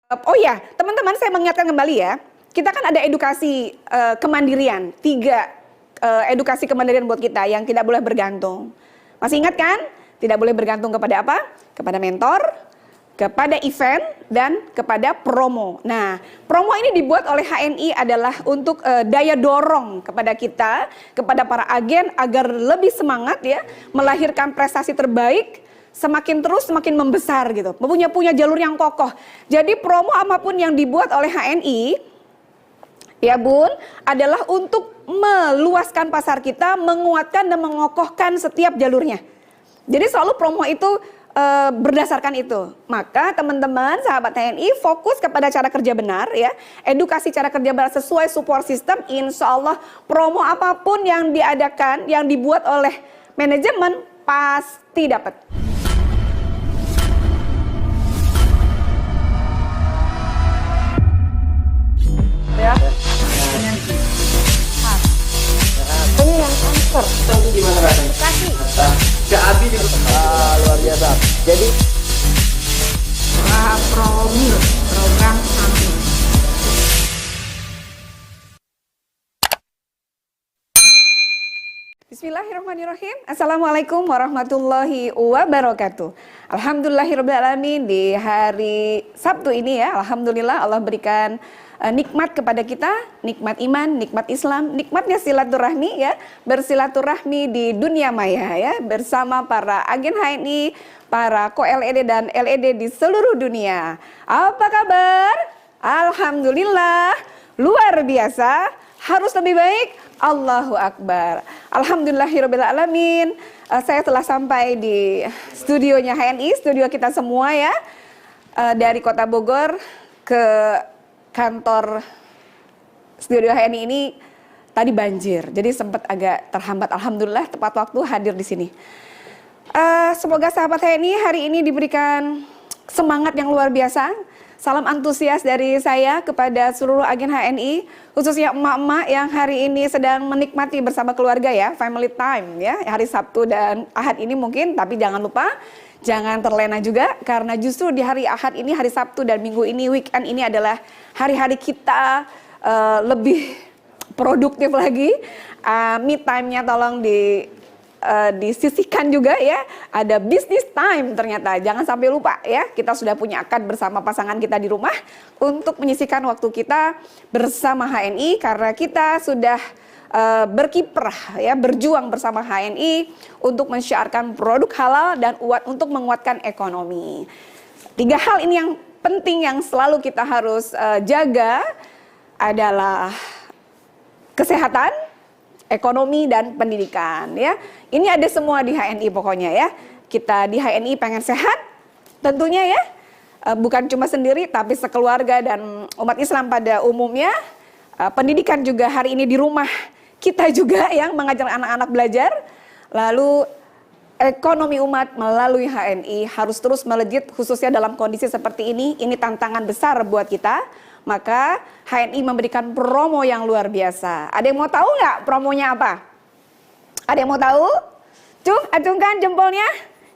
Oh ya, teman-teman saya mengingatkan kembali ya, kita kan ada edukasi kemandirian, 3 edukasi kemandirian buat kita yang tidak boleh bergantung. Masih ingat kan? Tidak boleh bergantung kepada apa? Kepada mentor, kepada event, dan kepada promo. Nah, promo ini dibuat oleh HNI adalah untuk daya dorong kepada kita, kepada para agen agar lebih semangat ya, melahirkan prestasi terbaik, semakin terus semakin membesar gitu. Punya jalur yang kokoh. Jadi promo apapun yang dibuat oleh HNI, ya Bun, adalah untuk meluaskan pasar kita, menguatkan dan mengokohkan setiap jalurnya. Jadi selalu promo itu berdasarkan itu. Maka teman-teman, sahabat TNI, fokus kepada cara kerja benar ya. Edukasi cara kerja benar sesuai support system, insya Allah promo apapun yang diadakan, yang dibuat oleh manajemen pasti dapat. Ya. Ini yang transfer. Itu gimana rasanya? Kasih. Ke Abi di luar biasa. Jadi Promil, program Promil. Bismillahirrahmanirrahim. Assalamualaikum warahmatullahi wabarakatuh. Alhamdulillahirrahmanirrahim. Di hari Sabtu ini ya, alhamdulillah Allah berikan nikmat kepada kita, nikmat iman, nikmat Islam, nikmatnya silaturahmi ya, bersilaturahmi di dunia maya ya, bersama para agen HNI, para ko-LED dan LED di seluruh dunia. Apa kabar? Alhamdulillah, luar biasa, harus lebih baik. Allahu Akbar. Alhamdulillahirrahmanirrahim. Saya telah sampai di studionya HNI, studio kita semua ya, dari Kota Bogor ke kantor studio HNI ini tadi banjir, jadi sempat agak terhambat. Alhamdulillah tepat waktu hadir di sini. Semoga sahabat HNI hari ini diberikan semangat yang luar biasa. Salam antusias dari saya kepada seluruh agen HNI, khususnya emak-emak yang hari ini sedang menikmati bersama keluarga ya, family time ya, hari Sabtu dan Ahad ini mungkin, tapi jangan lupa jangan terlena juga, karena justru di hari Ahad ini, hari Sabtu dan Minggu ini, weekend ini adalah hari-hari kita lebih produktif lagi. Me time-nya tolong disisihkan juga ya. Ada business time ternyata, jangan sampai lupa ya. Kita sudah punya akad bersama pasangan kita di rumah untuk menyisihkan waktu kita bersama HNI, karena kita sudah berkiprah ya, berjuang bersama HNI untuk mensyiarkan produk halal dan untuk menguatkan ekonomi. 3 hal ini yang penting yang selalu kita harus jaga adalah kesehatan, ekonomi, dan pendidikan ya. Ini ada semua di HNI pokoknya ya. Kita di HNI pengen sehat tentunya ya. Bukan cuma sendiri tapi sekeluarga dan umat Islam pada umumnya. Pendidikan juga hari ini di rumah kita juga yang mengajar anak-anak belajar. Lalu ekonomi umat melalui HNI harus terus melejit, khususnya dalam kondisi seperti ini. Ini tantangan besar buat kita. Maka HNI memberikan promo yang luar biasa. Ada yang mau tahu nggak promonya apa? Ada yang mau tahu? Acungkan jempolnya.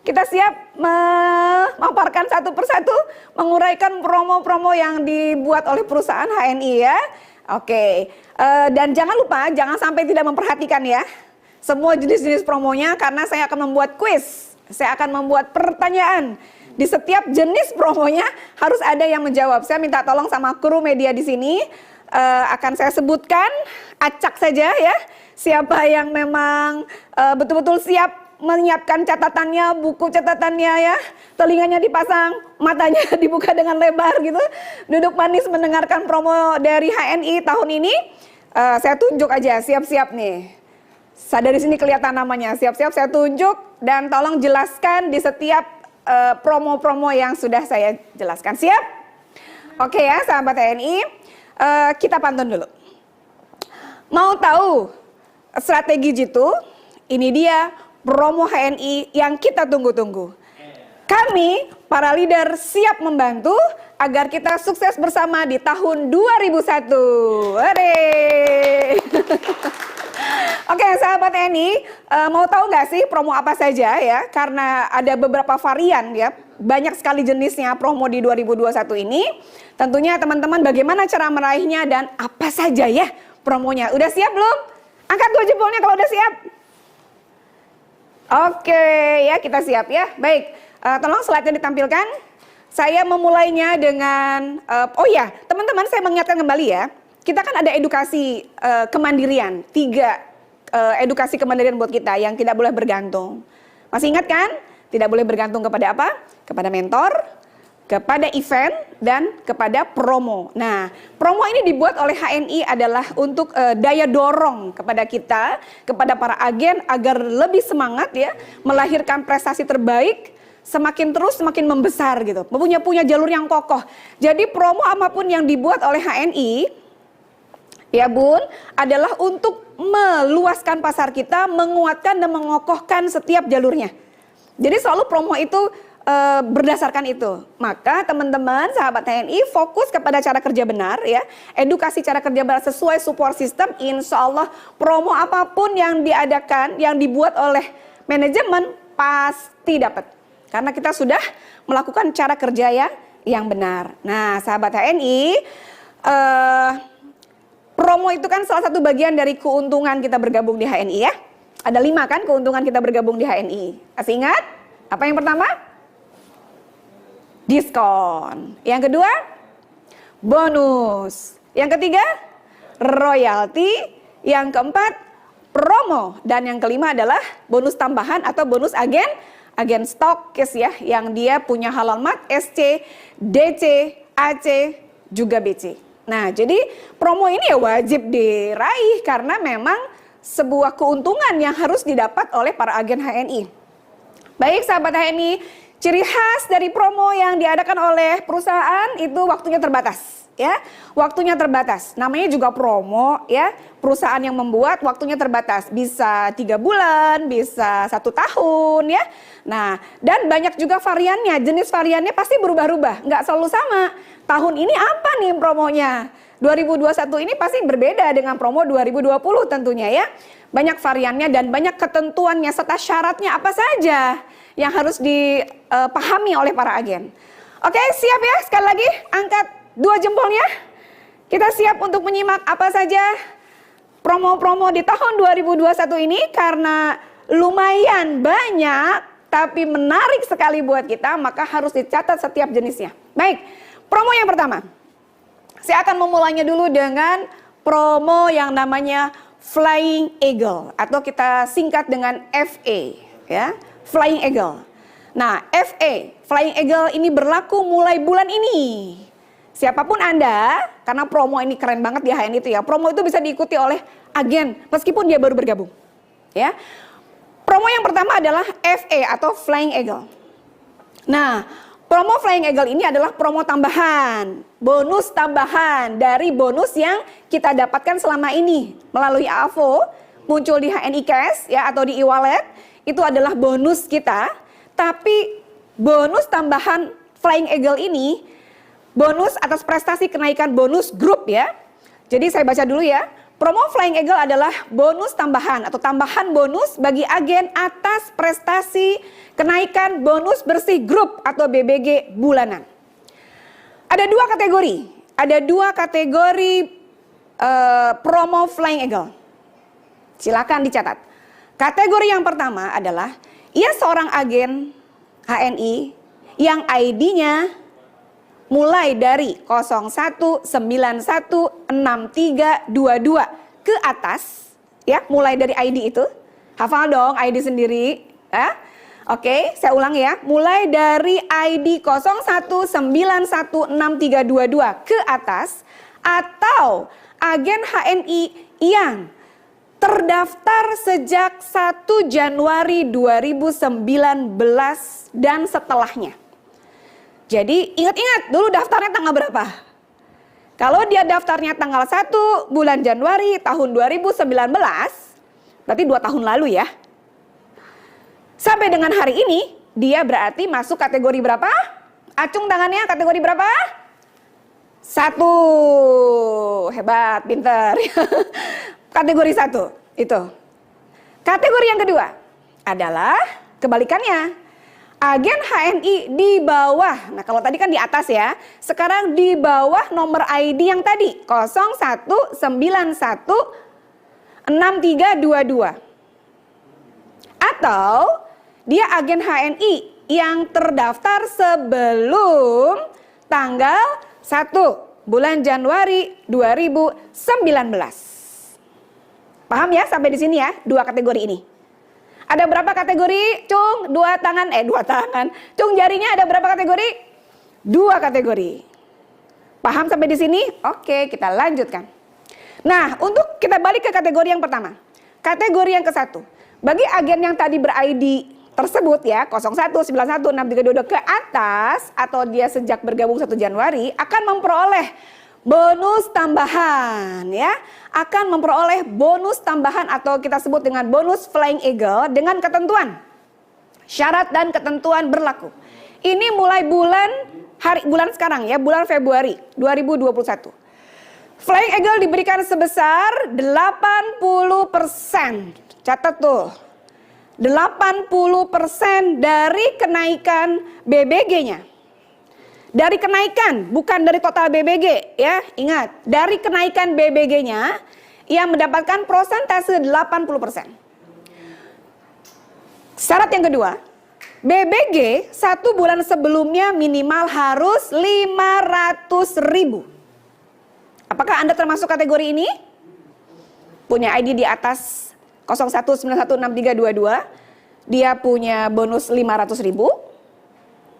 Kita siap memaparkan satu persatu, menguraikan promo-promo yang dibuat oleh perusahaan HNI ya. Oke, dan jangan lupa, jangan sampai tidak memperhatikan ya semua jenis-jenis promonya, karena saya akan membuat quiz. Saya akan membuat pertanyaan. Di setiap jenis promonya harus ada yang menjawab. Saya minta tolong sama kru media di sini, akan saya sebutkan, acak saja ya. Siapa yang memang betul-betul siap menyiapkan catatannya, buku catatannya ya, telinganya dipasang, matanya dibuka dengan lebar gitu, duduk manis mendengarkan promo dari HNI tahun ini. Saya tunjuk aja, siap-siap nih. Saya dari sini kelihatan namanya, siap-siap saya tunjuk, dan tolong jelaskan di setiap promo-promo yang sudah saya jelaskan. Siap? Oke ya sahabat TNI, kita pantun dulu. Mau tahu strategi jitu? Ini dia promo HNI yang kita tunggu-tunggu. Kami, para leader, siap membantu agar kita sukses bersama di tahun 2001. Oke, sahabat TNI, mau tahu nggak sih promo apa saja ya? Karena ada beberapa varian ya, banyak sekali jenisnya promo di 2021 ini. Tentunya teman-teman bagaimana cara meraihnya dan apa saja ya promonya. Udah siap belum? Angkat 2 jempolnya kalau udah siap. Oke, ya kita siap ya. Baik, tolong slide-nya ditampilkan. Saya memulainya dengan, teman-teman saya mengingatkan kembali ya. Kita kan ada edukasi kemandirian, 3 edukasi kemandirian buat kita yang tidak boleh bergantung. Masih ingat kan? Tidak boleh bergantung kepada apa? Kepada mentor, kepada event, dan kepada promo. Nah, promo ini dibuat oleh HNI adalah untuk daya dorong kepada kita, kepada para agen agar lebih semangat ya, melahirkan prestasi terbaik, semakin terus semakin membesar gitu. Punya jalur yang kokoh. Jadi promo apapun yang dibuat oleh HNI, ya Bun, adalah untuk meluaskan pasar kita, menguatkan dan mengokohkan setiap jalurnya. Jadi selalu promo itu berdasarkan itu. Maka teman-teman, sahabat TNI fokus kepada cara kerja benar ya. Edukasi cara kerja benar sesuai support system, insya Allah promo apapun yang diadakan, yang dibuat oleh manajemen pasti dapat. Karena kita sudah melakukan cara kerja yang benar. Nah sahabat TNI, promo itu kan salah satu bagian dari keuntungan kita bergabung di HNI ya. Ada 5 kan keuntungan kita bergabung di HNI. Masih ingat? Apa yang pertama? Diskon. Yang kedua? Bonus. Yang ketiga? Royalti. Yang keempat? Promo. Dan yang kelima adalah bonus tambahan atau bonus agen stokis ya. Yang dia punya halamat SC, DC, AC, juga BC. Nah, jadi promo ini ya wajib diraih karena memang sebuah keuntungan yang harus didapat oleh para agen HNI. Baik sahabat HNI, ciri khas dari promo yang diadakan oleh perusahaan itu waktunya terbatas. Ya, waktunya terbatas. Namanya juga promo ya. Perusahaan yang membuat waktunya terbatas. Bisa 3 bulan, bisa 1 tahun ya. Nah, dan banyak juga variannya. Jenis variannya pasti berubah-ubah. Nggak selalu sama. Tahun ini apa nih promonya? 2021 ini pasti berbeda dengan promo 2020 tentunya ya. Banyak variannya dan banyak ketentuannya serta syaratnya apa saja yang harus dipahami oleh para agen. Oke, siap ya? Sekali lagi angkat 2 jempolnya. Kita siap untuk menyimak apa saja promo-promo di tahun 2021 ini karena lumayan banyak tapi menarik sekali buat kita, maka harus dicatat setiap jenisnya. Baik, promo yang pertama. Saya akan memulainya dulu dengan promo yang namanya Flying Eagle atau kita singkat dengan FA ya, Flying Eagle. Nah, FA, Flying Eagle ini berlaku mulai bulan ini. Siapapun Anda, karena promo ini keren banget di HNI itu ya. Promo itu bisa diikuti oleh agen meskipun dia baru bergabung. Ya. Promo yang pertama adalah FA atau Flying Eagle. Nah, promo Flying Eagle ini adalah promo tambahan, bonus tambahan dari bonus yang kita dapatkan selama ini melalui AVO, muncul di HNI Cash ya atau di e-wallet, itu adalah bonus kita. Tapi bonus tambahan Flying Eagle ini bonus atas prestasi kenaikan bonus grup ya. Jadi saya baca dulu ya. Promo Flying Eagle adalah bonus tambahan atau tambahan bonus bagi agen atas prestasi kenaikan bonus bersih grup atau BBG bulanan. Ada 2 kategori. Ada 2 kategori promo Flying Eagle. Silakan dicatat. Kategori yang pertama adalah ia seorang agen HNI yang ID-nya mulai dari 01916322 ke atas ya, mulai dari ID itu. Hafal dong ID sendiri ya. Oke, saya ulang ya. Mulai dari ID 01916322 ke atas atau agen HNI yang terdaftar sejak 1 Januari 2019 dan setelahnya. Jadi ingat-ingat dulu daftarnya tanggal berapa? Kalau dia daftarnya tanggal 1 bulan Januari tahun 2019, berarti 2 tahun lalu ya. Sampai dengan hari ini, dia berarti masuk kategori berapa? Acung tangannya kategori berapa? 1. Hebat, pinter. Kategori 1, itu. Kategori yang kedua adalah kebalikannya. Agen HNI di bawah. Nah, kalau tadi kan di atas ya. Sekarang di bawah nomor ID yang tadi 01916322. Atau dia agen HNI yang terdaftar sebelum tanggal 1 bulan Januari 2019. Paham ya sampai di sini ya, dua kategori ini. Ada berapa kategori? Cung, dua tangan. Cung jarinya ada berapa kategori? Dua kategori. Paham sampai di sini? Oke, kita lanjutkan. Nah, untuk kita balik ke kategori yang pertama. Kategori yang ke-1. Bagi agen yang tadi ber-ID tersebut ya, 01916322 ke atas atau dia sejak bergabung 1 Januari akan memperoleh bonus tambahan ya, akan memperoleh bonus tambahan atau kita sebut dengan bonus Flying Eagle dengan ketentuan. Syarat dan ketentuan berlaku. Ini mulai bulan sekarang ya, bulan Februari 2021. Flying Eagle diberikan sebesar 80%. Catat tuh. 80% dari kenaikan BBG-nya. Dari kenaikan, bukan dari total BBG ya. Ingat, dari kenaikan BBG-nya ia mendapatkan persentase 80%. Syarat yang kedua, BBG 1 bulan sebelumnya minimal harus 500.000. Apakah Anda termasuk kategori ini? Punya ID di atas 01916322, dia punya bonus 500.000.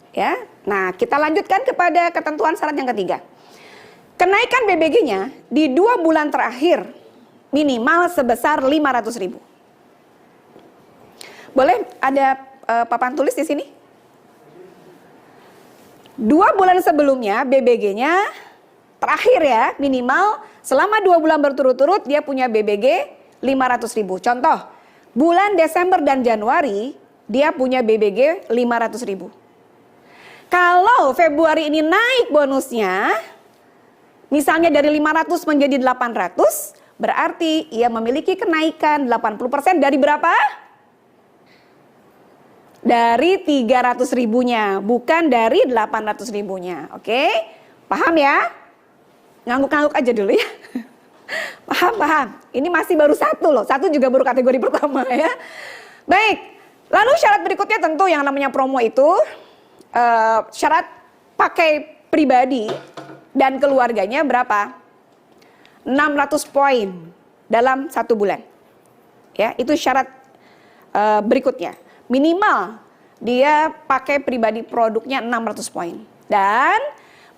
Ya, nah kita lanjutkan kepada ketentuan syarat yang ketiga. Kenaikan BBG-nya di 2 bulan terakhir minimal sebesar 500.000. Boleh ada papan tulis di sini? 2 bulan sebelumnya BBG-nya terakhir ya minimal selama 2 bulan berturut-turut dia punya BBG 500.000. Contoh, bulan Desember dan Januari dia punya BBG 500.000. Kalau Februari ini naik bonusnya, misalnya dari 500 menjadi 800, berarti ia memiliki kenaikan 80% dari berapa? Dari 300.000-nya, bukan dari 800.000-nya. Oke? Paham ya? Ngangguk-ngangguk aja dulu ya. Paham. Ini masih baru 1 loh. 1 juga baru kategori pertama ya. Baik. Lalu syarat berikutnya tentu yang namanya promo itu syarat pakai pribadi dan keluarganya berapa? 600 poin dalam 1 bulan. Ya, itu syarat berikutnya. Minimal dia pakai pribadi produknya 600 poin. Dan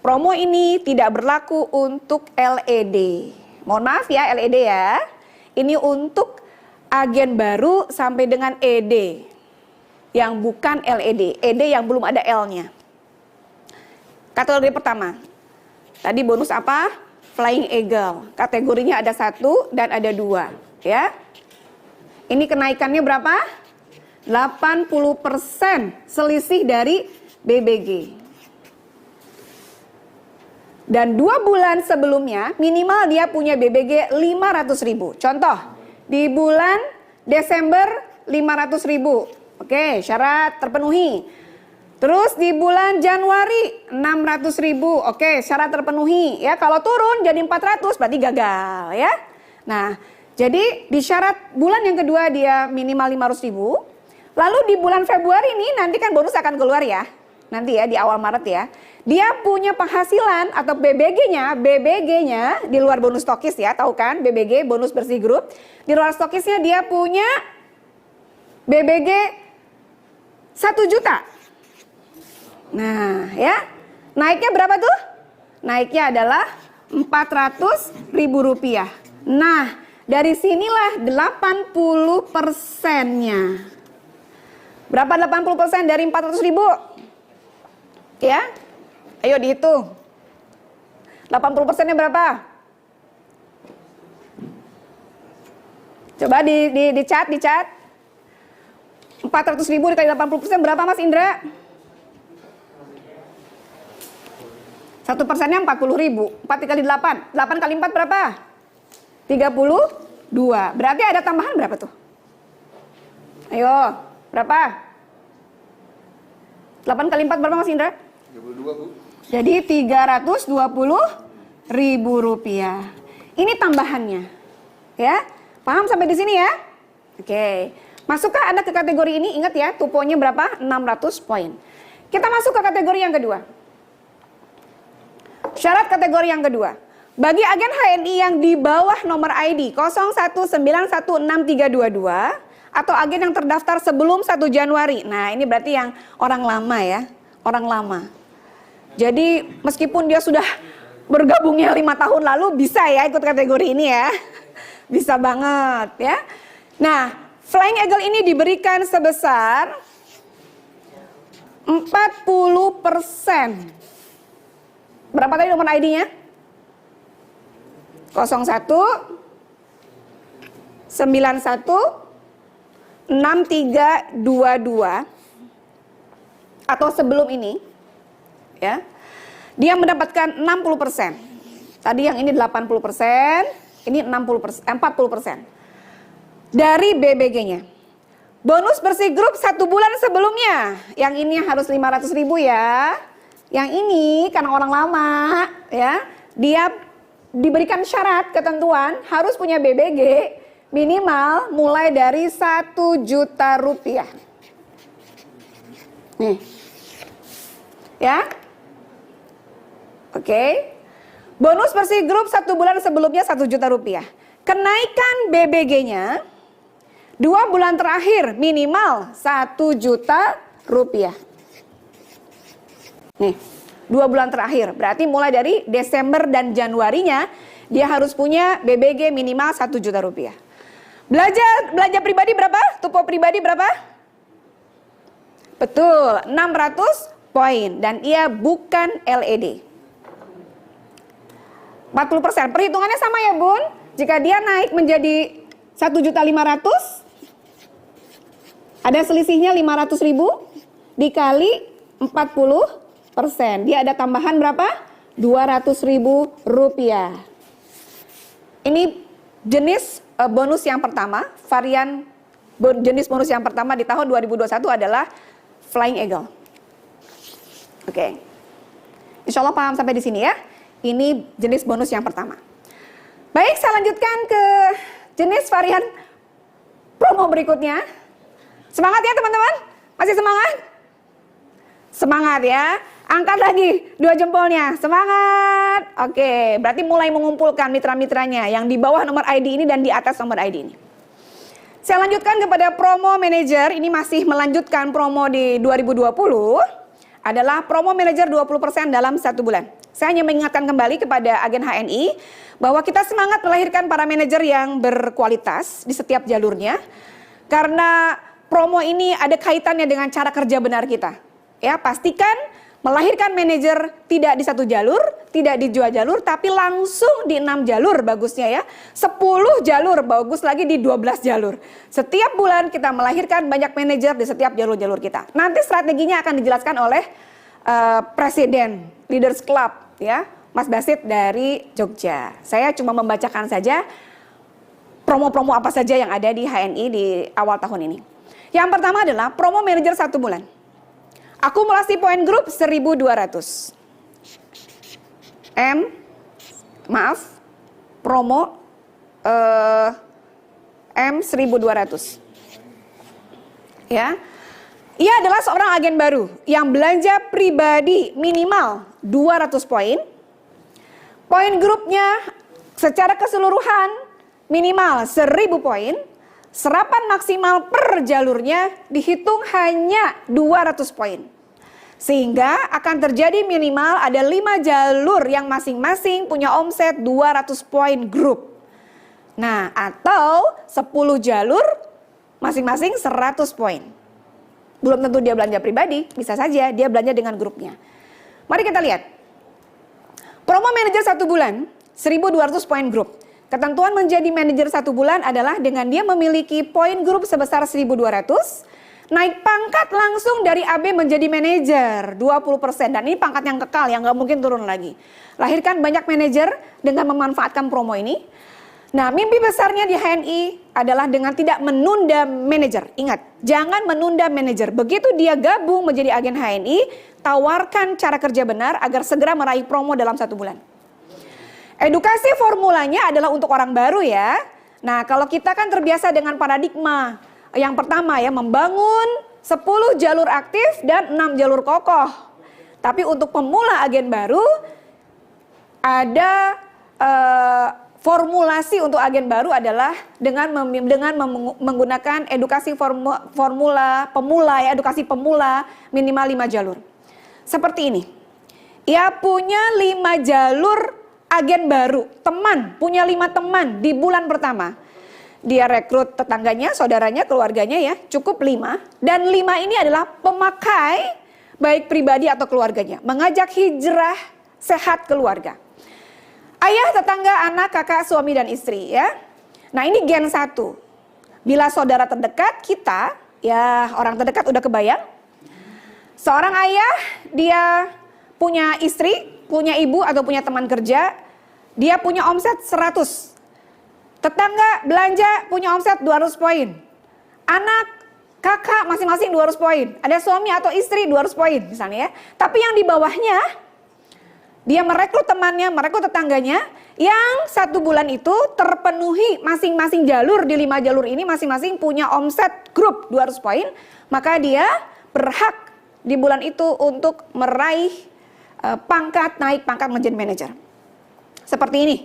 promo ini tidak berlaku untuk LED. Mohon maaf ya LED ya. Ini untuk agen baru sampai dengan ED. Yang bukan LED, ED yang belum ada L-nya. Kategori pertama, tadi bonus apa? Flying Eagle. Kategorinya ada 1 dan ada 2, ya. Ini kenaikannya berapa? 80% selisih dari BBG. Dan 2 bulan sebelumnya minimal dia punya BBG 500.000. Contoh, di bulan Desember 500.000. Oke, syarat terpenuhi. Terus di bulan Januari 600.000. Oke, syarat terpenuhi. Ya, kalau turun jadi 400 berarti gagal ya. Nah, jadi di syarat bulan yang kedua dia minimal 500.000. Lalu di bulan Februari ini nanti kan bonus akan keluar ya. Nanti ya di awal Maret ya. Dia punya penghasilan atau BBG-nya di luar bonus stokis ya, tahu kan? BBG bonus bersih grup. Di luar stokisnya dia punya BBG 1 juta. Nah, ya. Naiknya berapa tuh? Naiknya adalah 400.000 rupiah. Nah, dari sinilah 80%-nya. Berapa 80% dari 400.000? Ya. Ayo dihitung. 80%-nya berapa? Coba dicat. 400.000 dikali 80% berapa Mas Indra? 1%-nya 40.000. 4 dikali 8. 8 kali 4 berapa? 32. Berarti ada tambahan berapa tuh? Ayo, berapa? 8 kali 4 berapa Mas Indra? 32, Bu. Jadi 320.000 rupiah. Ini tambahannya. Ya, paham sampai di sini ya? Oke. Masukkah Anda ke kategori ini? Ingat ya, tuponya berapa? 600 poin. Kita masuk ke kategori yang kedua. Syarat kategori yang kedua. Bagi agen HNI yang di bawah nomor ID 01916322 atau agen yang terdaftar sebelum 1 Januari. Nah, ini berarti yang orang lama ya, orang lama. Jadi meskipun dia sudah bergabungnya 5 tahun lalu bisa ya ikut kategori ini ya. Bisa banget ya. Nah, Flying Eagle ini diberikan sebesar 40%. Berapa tadi nomor ID-nya? 01916322 atau sebelum ini ya. Dia mendapatkan 60%. Tadi yang ini 80%, ini 40% dari BBG-nya. Bonus bersih grup 1 bulan sebelumnya. Yang ini harus 500.000 ya. Yang ini karena orang lama ya, dia diberikan syarat ketentuan harus punya BBG minimal mulai dari 1 juta rupiah. Nih. Ya. Oke. Bonus bersih grup 1 bulan sebelumnya 1 juta rupiah. Kenaikan BBG-nya 2 bulan terakhir minimal 1 juta rupiah. Nih, 2 bulan terakhir. Berarti mulai dari Desember dan Januarinya dia harus punya BBG minimal 1 juta rupiah. Belanja pribadi berapa? Tupo pribadi berapa? Betul, 600 poin dan ia bukan LED. 40%. Perhitungannya sama ya, Bun. Jika dia naik menjadi 1.500.000, ada selisihnya 500.000 dikali 40%. Dia ada tambahan berapa? 200.000 rupiah. Ini jenis bonus yang pertama, varian jenis bonus yang pertama di tahun 2021 adalah Flying Eagle. Oke. Insya Allah paham sampai di sini ya. Ini jenis bonus yang pertama. Baik, saya lanjutkan ke jenis varian promo berikutnya. Semangat ya teman-teman? Masih semangat? Semangat ya. Angkat lagi 2 jempolnya. Semangat. Oke, berarti mulai mengumpulkan mitra-mitranya yang di bawah nomor ID ini dan di atas nomor ID ini. Saya lanjutkan kepada promo manager. Ini masih melanjutkan promo di 2020. Adalah promo manager 20% dalam 1 bulan. Saya hanya mengingatkan kembali kepada agen HNI bahwa kita semangat melahirkan para manajer yang berkualitas di setiap jalurnya. Karena promo ini ada kaitannya dengan cara kerja benar kita. Ya, pastikan melahirkan manajer tidak di 1 jalur, tidak di 2 jalur, tapi langsung di 6 jalur bagusnya ya. 10 jalur, bagus lagi di 12 jalur. Setiap bulan kita melahirkan banyak manajer di setiap jalur-jalur kita. Nanti strateginya akan dijelaskan oleh Presiden Leaders Club ya, Mas Basit dari Jogja. Saya cuma membacakan saja promo-promo apa saja yang ada di HNI di awal tahun ini. Yang pertama adalah promo manajer 1 bulan. Akumulasi poin grup 1.200. Promo M1.200. Ya. Ia adalah seorang agen baru yang belanja pribadi minimal 200 poin. Poin grupnya secara keseluruhan minimal 1.000 poin. Serapan maksimal per jalurnya dihitung hanya 200 poin. Sehingga akan terjadi minimal ada 5 jalur yang masing-masing punya omset 200 poin grup. Nah, atau 10 jalur masing-masing 100 poin. Belum tentu dia belanja pribadi, bisa saja dia belanja dengan grupnya. Mari kita lihat. Promo manajer 1 bulan, 1.200 poin grup. Ketentuan menjadi manajer 1 bulan adalah dengan dia memiliki poin grup sebesar 1.200, naik pangkat langsung dari AB menjadi manajer 20%. Dan ini pangkat yang kekal, yang nggak mungkin turun lagi. Lahirkan banyak manajer dengan memanfaatkan promo ini. Nah, mimpi besarnya di HNI adalah dengan tidak menunda manajer. Ingat, jangan menunda manajer. Begitu dia gabung menjadi agen HNI, tawarkan cara kerja benar agar segera meraih promo dalam 1 bulan. Edukasi formulanya adalah untuk orang baru ya. Nah, kalau kita kan terbiasa dengan paradigma. Yang pertama ya, membangun 10 jalur aktif dan 6 jalur kokoh. Tapi untuk pemula agen baru, ada formulasi untuk agen baru adalah dengan menggunakan edukasi formula pemula ya, edukasi pemula minimal 5 jalur. Seperti ini. Ia punya 5 jalur agen baru, punya 5 teman di bulan pertama. Dia rekrut tetangganya, saudaranya, keluarganya ya, cukup 5. Dan 5 ini adalah pemakai baik pribadi atau keluarganya. Mengajak hijrah sehat keluarga. Ayah, tetangga, anak, kakak, suami, dan istri ya. Nah ini gen 1. Bila saudara terdekat kita, ya orang terdekat udah kebayang. Seorang ayah, dia punya istri, punya ibu atau punya teman kerja. Dia punya omset 100. Tetangga belanja punya omset 200 poin. Anak, kakak masing-masing 200 poin. Ada suami atau istri 200 poin misalnya ya. Tapi yang di bawahnya, dia merekrut temannya, merekrut tetangganya, yang 1 bulan itu terpenuhi masing-masing jalur di 5 jalur ini masing-masing punya omset grup 200 poin, maka dia berhak di bulan itu untuk meraih naik pangkat menjadi manajer. Seperti ini.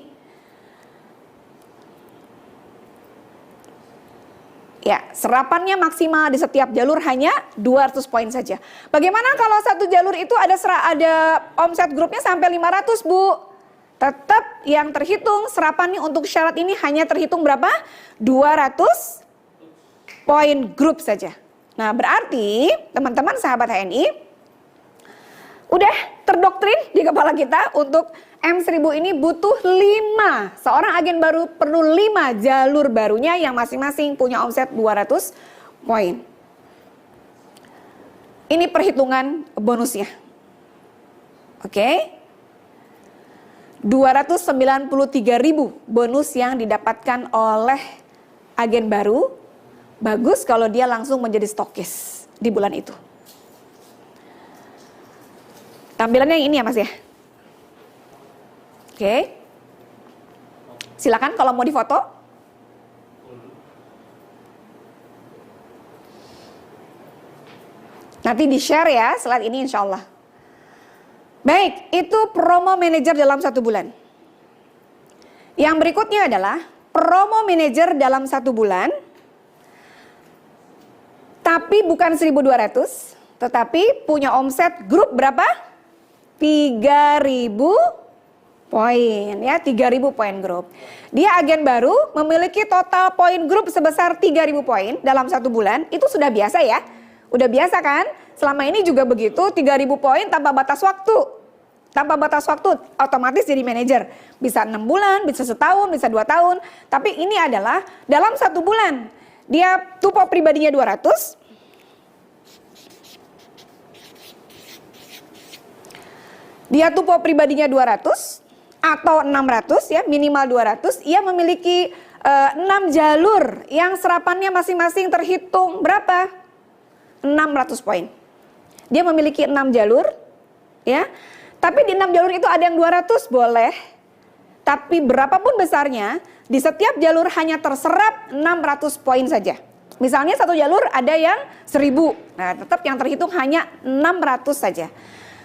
Ya, serapannya maksimal di setiap jalur hanya 200 poin saja. Bagaimana kalau 1 jalur itu ada omset grupnya sampai 500, Bu? Tetap yang terhitung serapannya untuk syarat ini hanya terhitung berapa? 200 poin grup saja. Nah, berarti teman-teman sahabat HNI udah terdoktrin di kepala kita untuk M1000 ini butuh 5. Seorang agen baru perlu 5 jalur barunya yang masing-masing punya omset 200 poin. Ini perhitungan bonusnya. Oke. 293.000 bonus yang didapatkan oleh agen baru. Bagus kalau dia langsung menjadi stokis di bulan itu. Tampilannya yang ini ya Mas ya. Oke. Silakan kalau mau difoto. Nanti di-share ya slide ini insya Allah. Baik, itu promo manajer dalam 1 bulan. Yang berikutnya adalah promo manajer dalam 1 bulan. Tapi bukan 1.200, tetapi punya omset grup berapa? 3.000 poin ya, 3.000 poin grup. Dia agen baru memiliki total poin grup sebesar 3.000 poin dalam 1 bulan. Itu sudah biasa ya. Udah biasa kan? Selama ini juga begitu, 3.000 poin tanpa batas waktu. Tanpa batas waktu otomatis jadi manajer. Bisa 6 bulan, bisa setahun, bisa 2 tahun. Tapi ini adalah dalam 1 bulan. Dia tupo pribadinya 200. Dia tupo pribadinya 200 atau 600 ya, minimal 200. Ia memiliki 6 jalur yang serapannya masing-masing terhitung berapa? 600 poin. Dia memiliki 6 jalur ya. Tapi di 6 jalur itu ada yang 200 boleh. Tapi berapapun besarnya, di setiap jalur hanya terserap 600 poin saja. Misalnya 1 jalur ada yang 1.000. Nah, tetap yang terhitung hanya 600 saja.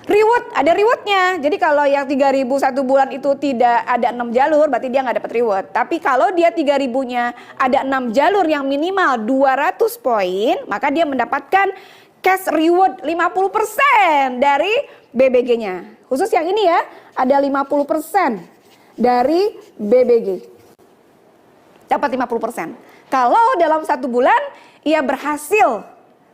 Reward, ada rewardnya. Jadi kalau yang 3.000 1 bulan itu tidak ada 6 jalur, berarti dia nggak dapat reward. Tapi kalau dia 3.000-nya ada 6 jalur yang minimal 200 poin, maka dia mendapatkan cash reward 50% dari BBG-nya. Khusus yang ini ya, ada 50% dari BBG. Dapat 50%. Kalau dalam 1 bulan, ia berhasil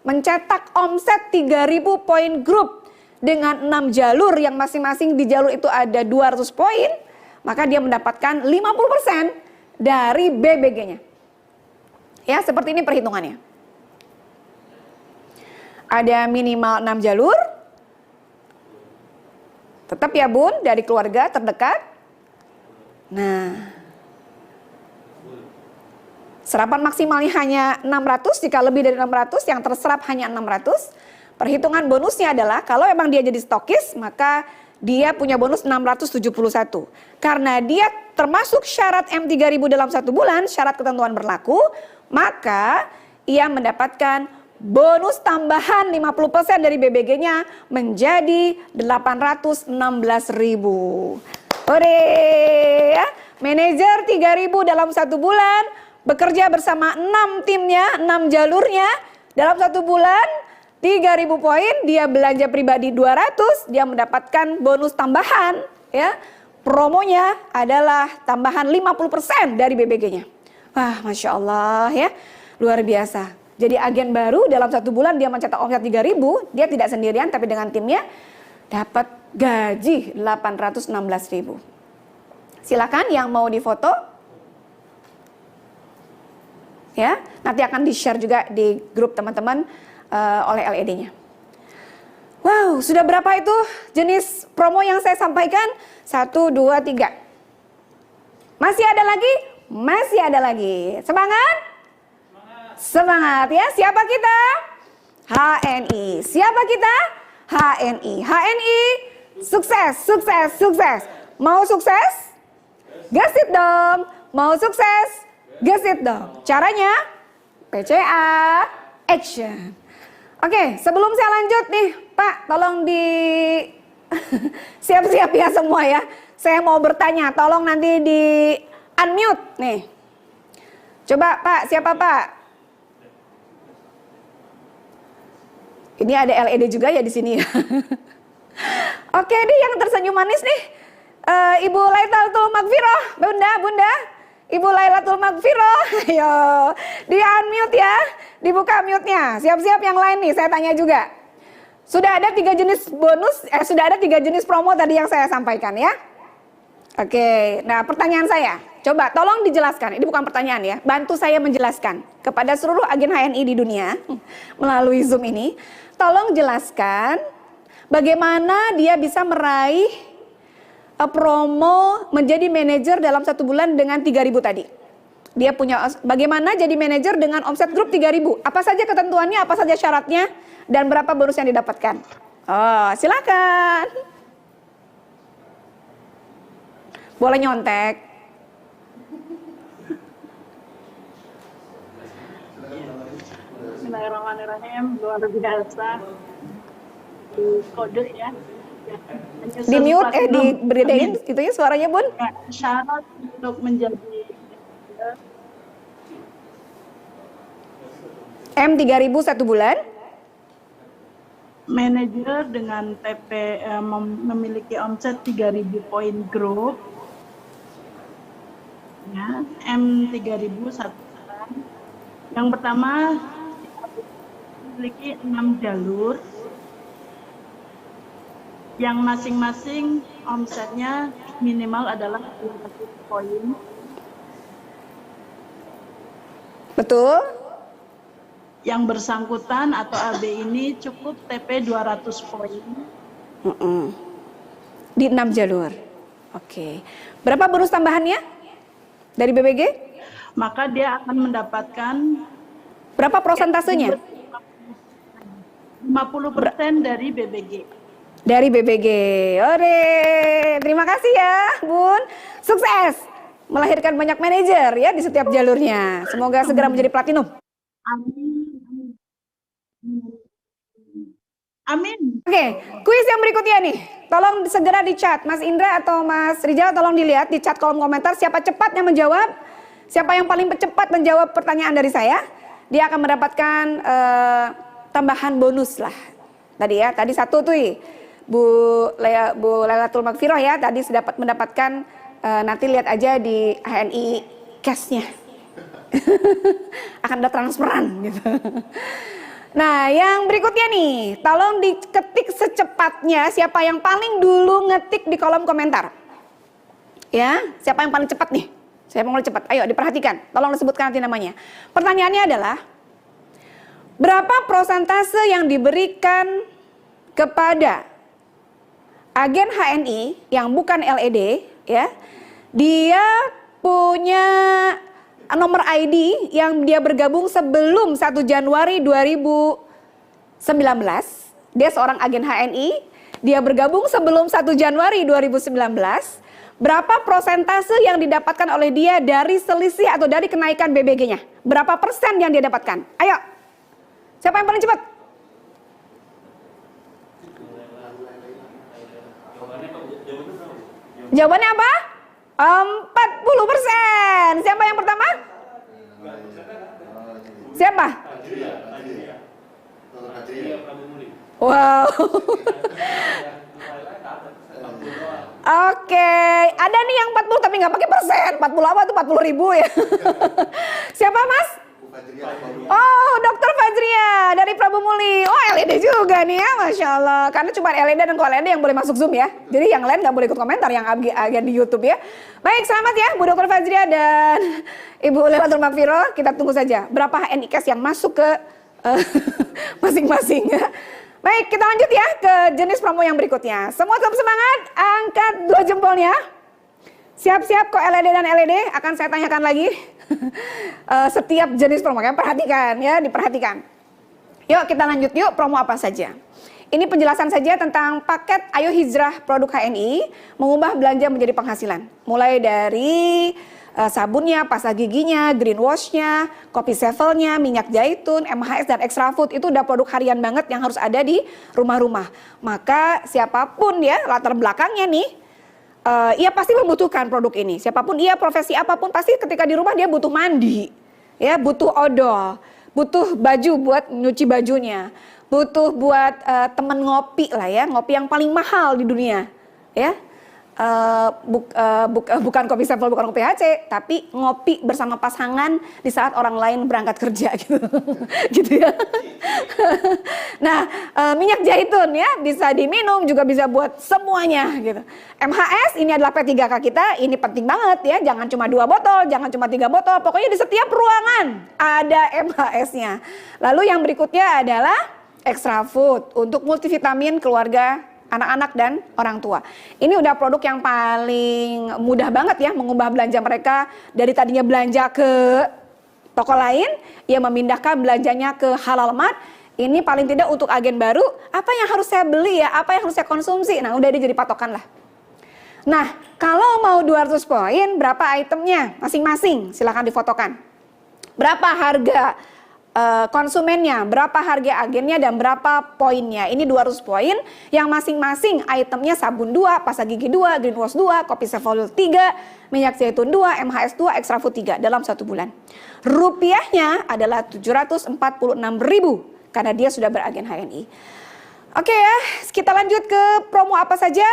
mencetak omset 3.000 poin grup dengan 6 jalur yang masing-masing di jalur itu ada 200 poin, maka dia mendapatkan 50% dari BBG-nya. Ya, seperti ini perhitungannya. Ada minimal 6 jalur. Tetap ya Bun, dari keluarga terdekat. Nah, Serapan maksimalnya hanya 600, jika lebih dari 600 yang terserap hanya 600. Perhitungan bonusnya adalah kalau emang dia jadi stokis maka dia punya bonus 671. Karena dia termasuk syarat M3000 dalam 1 bulan, syarat ketentuan berlaku, maka ia mendapatkan bonus tambahan 50% dari BBG-nya menjadi 816.000. Ore ya, manajer 3.000 dalam 1 bulan, bekerja bersama 6 timnya, 6 jalurnya dalam 1 bulan, 3.000 poin, dia belanja pribadi 200, dia mendapatkan bonus tambahan ya. Promonya adalah tambahan 50% dari BBG-nya. Wah, Masya Allah ya, luar biasa. Jadi agen baru dalam 1 bulan dia mencetak omset 3.000, dia tidak sendirian tapi dengan timnya dapat gaji 816.000. Silakan yang mau difoto. Ya, nanti akan di-share juga di grup teman-teman oleh LED-nya. Wow, sudah berapa itu jenis promo yang saya sampaikan? 1, 2, 3. Masih ada lagi? Masih ada lagi. Semangat? Semangat ya. Siapa kita? HNI. Siapa kita? HNI. HNI, sukses, sukses, sukses. Mau sukses? Gasit dong. Mau sukses? Gasit dong. Caranya? PCA Action. Oke, sebelum saya lanjut nih, Pak, tolong di siap-siap ya semua ya. Saya mau bertanya, tolong nanti di unmute nih. Coba Pak, siapa Pak? Ini ada LED juga ya di sini ya. Oke, nih yang tersenyum manis nih. Ibu Lailatul Magfirah, Bunda. Ibu Lailatul Magfirah, ayo di unmute ya, dibuka mute-nya. Siap-siap yang lain nih, saya tanya juga. Sudah ada 3 jenis bonus, sudah ada 3 jenis promo tadi yang saya sampaikan ya. Oke, nah pertanyaan saya, coba tolong dijelaskan, ini bukan pertanyaan ya, bantu saya menjelaskan kepada seluruh agen HNI di dunia melalui Zoom ini. Tolong jelaskan bagaimana dia bisa meraih promo menjadi manajer dalam 1 bulan dengan 3.000 tadi. Dia punya bagaimana jadi manajer dengan omset grup 3.000. Apa saja ketentuannya, apa saja syaratnya, dan berapa bonus yang didapatkan. Oh, silakan. Boleh nyontek. Bismillahirrahmanirrahim, luar biasa. Kode ya. Di mute, dibedain itu ya suaranya Bun. Syarat untuk menjadi M3000 1 bulan. manajer dengan TP memiliki omset 3.000 poin grup. Ya, M3000 1 bulan. Yang pertama memiliki 6 jalur. Yang masing-masing omsetnya minimal adalah 200 poin. Betul. Yang bersangkutan atau AB ini cukup TP 200 poin. Di 6 jalur. Oke. Berapa bonus tambahannya dari BBG? Maka dia akan mendapatkan berapa prosentasenya? 50% dari BBG. Dari BBG. Ore, terima kasih ya, Bun. Sukses melahirkan banyak manajer ya di setiap jalurnya. Semoga segera menjadi platinum. Amin. Amin. Oke, kuis yang berikutnya nih. Tolong segera di chat, Mas Indra atau Mas Rijal, tolong dilihat di chat kolom komentar siapa cepat yang menjawab. Siapa yang paling cepat menjawab pertanyaan dari saya, dia akan mendapatkan tambahan bonus lah. Tadi ya, tadi 1 tuh Bu Lailatul Magfirah ya, tadi sudah mendapatkan, nanti lihat aja di HNI cash-nya. Akan ada transferan gitu. Nah, yang berikutnya nih, tolong diketik secepatnya siapa yang paling dulu ngetik di kolom komentar. Ya, siapa yang paling cepat nih? Siapa yang paling cepat? Ayo diperhatikan, tolong disebutkan nanti namanya. Pertanyaannya adalah, berapa prosentase yang diberikan kepada agen HNI yang bukan LED ya? Dia punya nomor ID yang dia bergabung sebelum 1 Januari 2019. Dia seorang agen HNI, dia bergabung sebelum 1 Januari 2019. Berapa persentase yang didapatkan oleh dia dari selisih atau dari kenaikan BBG-nya? Berapa persen yang dia dapatkan? Ayo, siapa yang paling cepat? Jawabannya apa? 40%. Siapa yang pertama? Siapa? Wow. Oke, ada nih yang 40 tapi nggak pakai persen. 40 apa tuh? 40.000 ya. Siapa Mas? Oh, Dokter Fajria dari Prabu Muli. Oh, LED juga nih ya, Masya Allah. Karena cuma LED dan LED yang boleh masuk Zoom ya. Jadi yang lain nggak boleh ikut komentar yang agen di YouTube ya. Baik, selamat ya Bu Dokter Fajria dan Ibu Lelatul Makfiro. Kita tunggu saja berapa HNI cash yang masuk ke masing-masing ya. Baik, kita lanjut ya ke jenis promo yang berikutnya. Semua tetap semangat, angkat 2 jempolnya. Siap-siap kok LED dan LED akan saya tanyakan lagi. Setiap jenis promo, ya perhatikan ya, diperhatikan. Yuk kita lanjut yuk, promo apa saja. Ini penjelasan saja tentang paket Ayo Hijrah produk HNI, mengubah belanja menjadi penghasilan. Mulai dari sabunnya, pasta giginya, green washnya, kopi sevelnya, minyak zaitun, MHS dan extra food itu udah produk harian banget yang harus ada di rumah-rumah. Maka siapapun ya latar belakangnya nih, ia pasti membutuhkan produk ini. Siapapun ia, profesi apapun pasti ketika di rumah dia butuh mandi, ya butuh odol, butuh baju buat nyuci bajunya, butuh buat temen ngopi lah ya, ngopi yang paling mahal di dunia, ya. Bukan kopi sevel, bukan kopi HC, tapi ngopi bersama pasangan di saat orang lain berangkat kerja gitu, gitu ya. Nah, minyak zaitun ya bisa diminum, juga bisa buat semuanya gitu. MHS ini adalah P3K kita, ini penting banget ya, jangan cuma 2 botol, jangan cuma 3 botol, pokoknya di setiap ruangan ada MHS-nya. Lalu yang berikutnya adalah extra food untuk multivitamin keluarga, anak-anak dan orang tua. Ini udah produk yang paling mudah banget ya mengubah belanja mereka dari tadinya belanja ke toko lain, ia memindahkan belanjanya ke Halal Mart. Ini paling tidak untuk agen baru, apa yang harus saya beli ya, apa yang harus saya konsumsi. Nah, udah dia jadi patokan lah. Nah, kalau mau 200 poin, berapa itemnya masing-masing? Silahkan difotokan. Berapa harga konsumennya, berapa harga agennya dan berapa poinnya. Ini 200 poin yang masing-masing itemnya sabun 2, pasta gigi 2, green wash 2, kopi sevel 3, minyak zaitun 2, MHS 2, extra food 3 dalam 1 bulan. Rupiahnya adalah 746.000 karena dia sudah beragen HNI. Oke ya, kita lanjut ke promo apa saja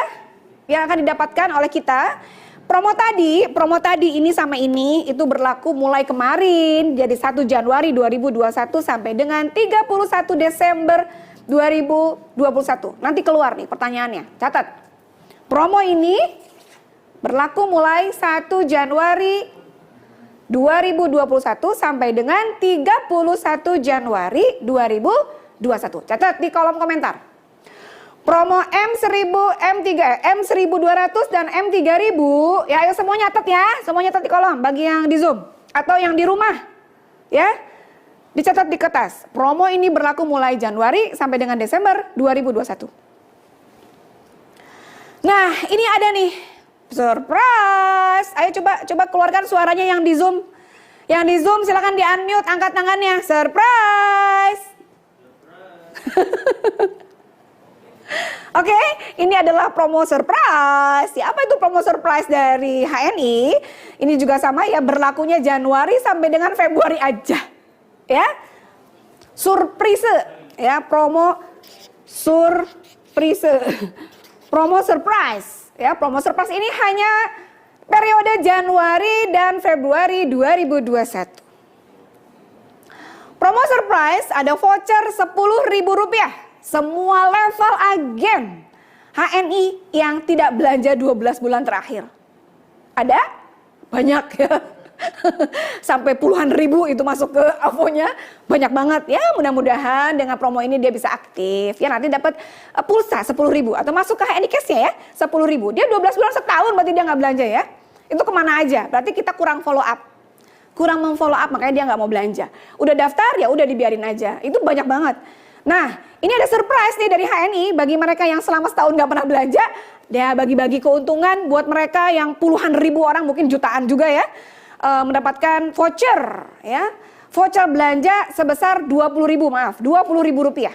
yang akan didapatkan oleh kita. Promo tadi ini sama ini itu berlaku mulai kemarin, jadi 1 Januari 2021 sampai dengan 31 Desember 2021. Nanti keluar nih pertanyaannya, catat. Promo ini berlaku mulai 1 Januari 2021 sampai dengan 31 Januari 2021. Catat di kolom komentar. Promo M1000, M1200 dan M3000, ya ayo semua nyatet ya, semua nyatet di kolom bagi yang di Zoom atau yang di rumah, ya dicatat di kertas. Promo ini berlaku mulai Januari sampai dengan Desember 2021. Nah ini ada nih surprise, ayo coba keluarkan suaranya yang di Zoom, silakan di unmute, angkat tangannya, surprise. Oke, ini adalah promo surprise. Ya, apa itu promo surprise dari HNI? Ini juga sama ya, berlakunya Januari sampai dengan Februari aja. Ya. Surprise ya, promo surprise. Promo surprise ya, promo surprise ini hanya periode Januari dan Februari 2021. Promo surprise ada voucher Rp10.000. Semua level agen HNI yang tidak belanja 12 bulan terakhir. Ada? Banyak ya. Sampai puluhan ribu itu masuk ke avonya. Banyak banget ya, mudah-mudahan dengan promo ini dia bisa aktif. Ya nanti dapat pulsa 10.000 atau masuk ke HNI Cash-nya ya 10.000. Dia 12 bulan setahun berarti dia nggak belanja ya. Itu kemana aja? Berarti kita kurang follow up. kurang memfollow up, makanya dia nggak mau belanja. Udah daftar ya udah dibiarin aja. Itu banyak banget. Nah, ini ada surprise nih dari HNI bagi mereka yang selama setahun nggak pernah belanja. Dia bagi-bagi keuntungan buat mereka yang puluhan ribu orang, mungkin jutaan juga ya, mendapatkan voucher ya. Voucher belanja sebesar 20.000 rupiah.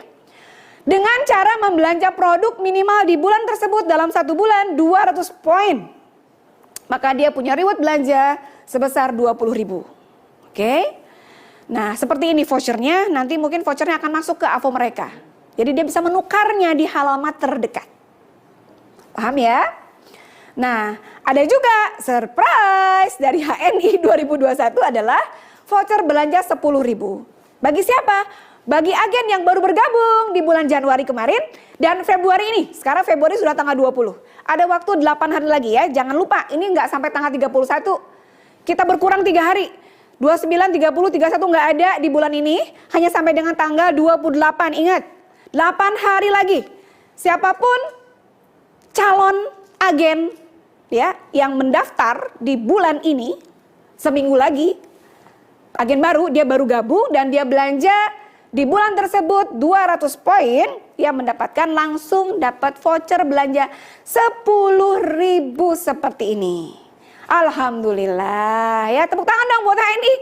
Dengan cara membelanja produk minimal di bulan tersebut dalam 1 bulan 200 poin. Maka dia punya reward belanja sebesar 20.000. Oke. Nah, seperti ini vouchernya, nanti mungkin vouchernya akan masuk ke AVO mereka. Jadi dia bisa menukarnya di halaman terdekat. Paham ya? Nah, ada juga surprise dari HNI 2021 adalah voucher belanja 10.000. Bagi siapa? Bagi agen yang baru bergabung di bulan Januari kemarin dan Februari ini. Sekarang Februari sudah tanggal 20. Ada waktu 8 hari lagi ya. Jangan lupa, ini nggak sampai tanggal 31. Kita berkurang 3 hari. 29, 30, 31 nggak ada di bulan ini. Hanya sampai dengan tanggal 28. Ingat, 8 hari lagi. Siapapun calon agen ya yang mendaftar di bulan ini, seminggu lagi, agen baru, dia baru gabung dan dia belanja di bulan tersebut 200 poin, ia mendapatkan langsung dapat voucher belanja 10.000 seperti ini. Alhamdulillah ya, tepuk tangan dong buat HNI.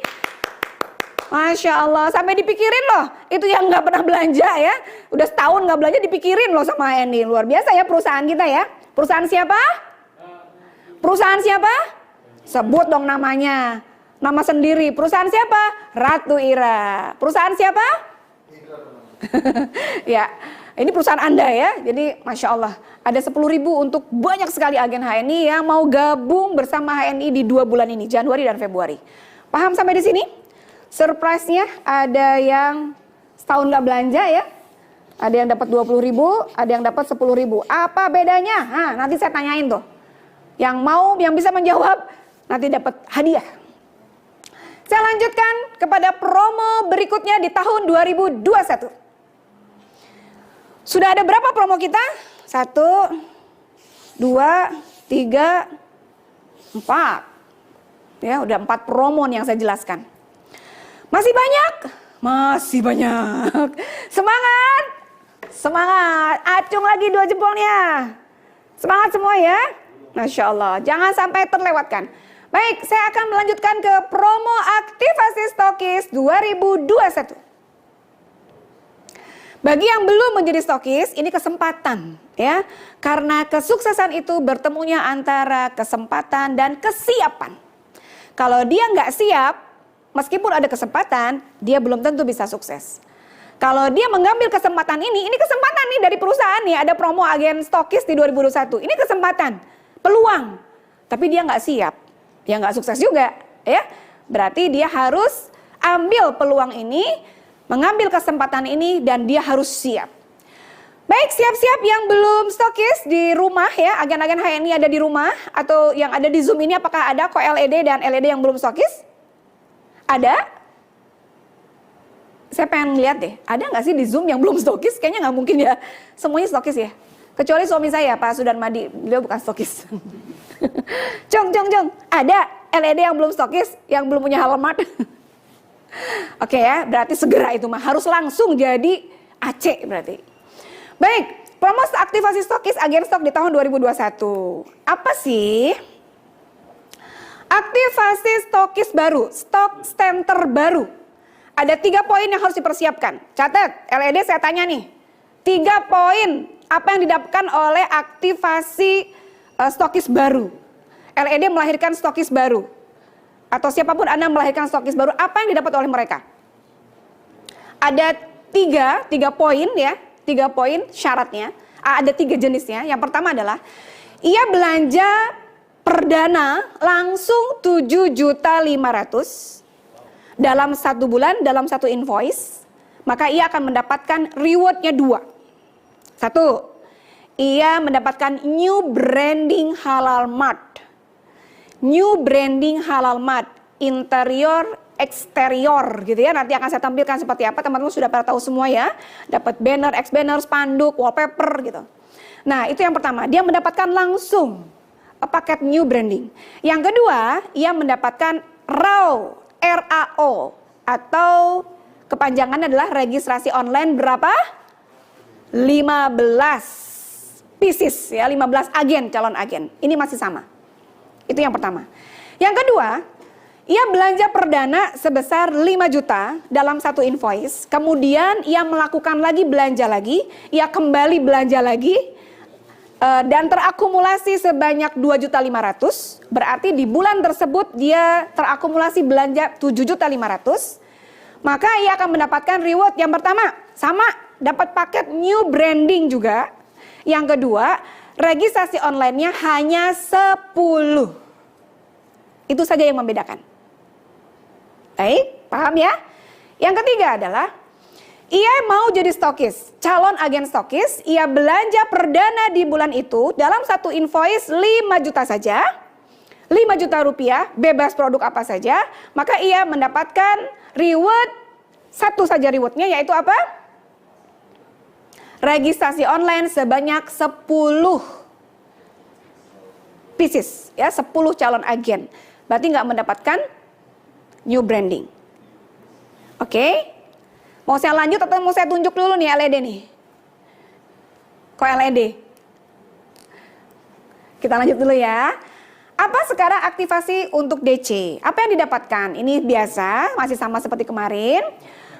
Masya Allah, sampai dipikirin loh, itu yang nggak pernah belanja ya, udah setahun nggak belanja dipikirin loh sama HNI. Luar biasa ya perusahaan kita ya. Perusahaan siapa? Perusahaan siapa? Sebut dong namanya. Nama sendiri. Perusahaan siapa? Ratu Ira. Perusahaan siapa? Ya, ini perusahaan Anda ya. Jadi Masya Allah, ada 10.000 untuk banyak sekali agen HNI yang mau gabung bersama HNI di 2 bulan ini, Januari dan Februari. Paham sampai di sini? Surprise-nya ada yang setahun nggak belanja ya. Ada yang dapat 20.000, ada yang dapat 10.000. Apa bedanya? Nah, nanti saya tanyain tuh. Yang mau, yang bisa menjawab, nanti dapat hadiah. Saya lanjutkan kepada promo berikutnya di tahun 2021. Sudah ada berapa promo kita? 1, 2, 3, 4. Ya, udah 4 promo yang saya jelaskan. Masih banyak? Masih banyak. Semangat! Semangat! Acung lagi 2 jempolnya. Semangat semua ya. Masya Allah, jangan sampai terlewatkan. Baik, saya akan melanjutkan ke promo aktivasi stokis 2021. Bagi yang belum menjadi stokis, ini kesempatan ya. Karena kesuksesan itu bertemunya antara kesempatan dan kesiapan. Kalau dia nggak siap, meskipun ada kesempatan, dia belum tentu bisa sukses. Kalau dia mengambil kesempatan ini kesempatan nih dari perusahaan nih, ada promo agen stokis di 2021. Ini kesempatan, peluang, tapi dia nggak siap. Ya nggak sukses juga ya. Berarti dia harus ambil peluang ini, mengambil kesempatan ini, dan dia harus siap. Baik, siap-siap yang belum stokis di rumah ya, agen-agen HNI ada di rumah atau yang ada di Zoom ini, apakah ada kok LED dan LED yang belum stokis? Ada? Saya pengen lihat deh, ada nggak sih di Zoom yang belum stokis? Kayaknya nggak mungkin ya, semuanya stokis ya. Kecuali suami saya, Pak Sudarmadi, beliau bukan stokis. Jong, ada LED yang belum stokis, yang belum punya halaman. Oke ya, berarti segera itu mah harus langsung jadi AC berarti. Baik, promo aktivasi stokis agen stok di tahun 2021. Apa sih? Aktivasi stokis baru, stok center baru. Ada 3 poin yang harus dipersiapkan. Catat, LED saya tanya nih. 3 poin apa yang didapatkan oleh aktivasi stokis baru. LED melahirkan stokis baru. Atau siapapun Anda melahirkan stokis baru, apa yang didapat oleh mereka? Ada 3 poin ya, 3 poin syaratnya. Ada 3 jenisnya. Yang pertama adalah ia belanja perdana langsung 7.500.000 dalam 1 bulan, dalam 1 invoice, maka ia akan mendapatkan rewardnya 2. 1, ia mendapatkan new branding Halal Mart. New branding Halal Mart, interior, eksterior gitu ya. Nanti akan saya tampilkan seperti apa, teman-teman sudah pada tahu semua ya. Dapat banner, ex-banner, spanduk, wallpaper gitu. Nah, itu yang pertama, dia mendapatkan langsung paket new branding. Yang kedua, ia mendapatkan raw RAO atau kepanjangannya adalah registrasi online berapa? 15 pieces ya, 15 agen, calon agen. Ini masih sama. Itu yang pertama. Yang kedua, ia belanja perdana sebesar 5 juta dalam satu invoice. Kemudian ia melakukan lagi belanja lagi, ia kembali belanja lagi dan terakumulasi sebanyak 2.500.000. Berarti di bulan tersebut dia terakumulasi belanja 7.500.000. Maka ia akan mendapatkan reward yang pertama, sama, dapat paket new branding juga. Yang kedua, registrasi online-nya hanya 10. Itu saja yang membedakan. Baik, paham ya? Yang ketiga adalah ia mau jadi stokis, calon agen stokis, ia belanja perdana di bulan itu dalam satu invoice 5 juta saja, 5 juta rupiah, bebas produk apa saja, maka ia mendapatkan reward, satu saja rewardnya yaitu apa? Registrasi online sebanyak 10 pieces, ya 10 calon agen, berarti nggak mendapatkan new branding. Oke? Mau saya lanjut atau mau saya tunjuk dulu nih LED nih? Kok LED? Kita lanjut dulu ya. Apa sekarang aktivasi untuk DC? Apa yang didapatkan? Ini biasa, masih sama seperti kemarin.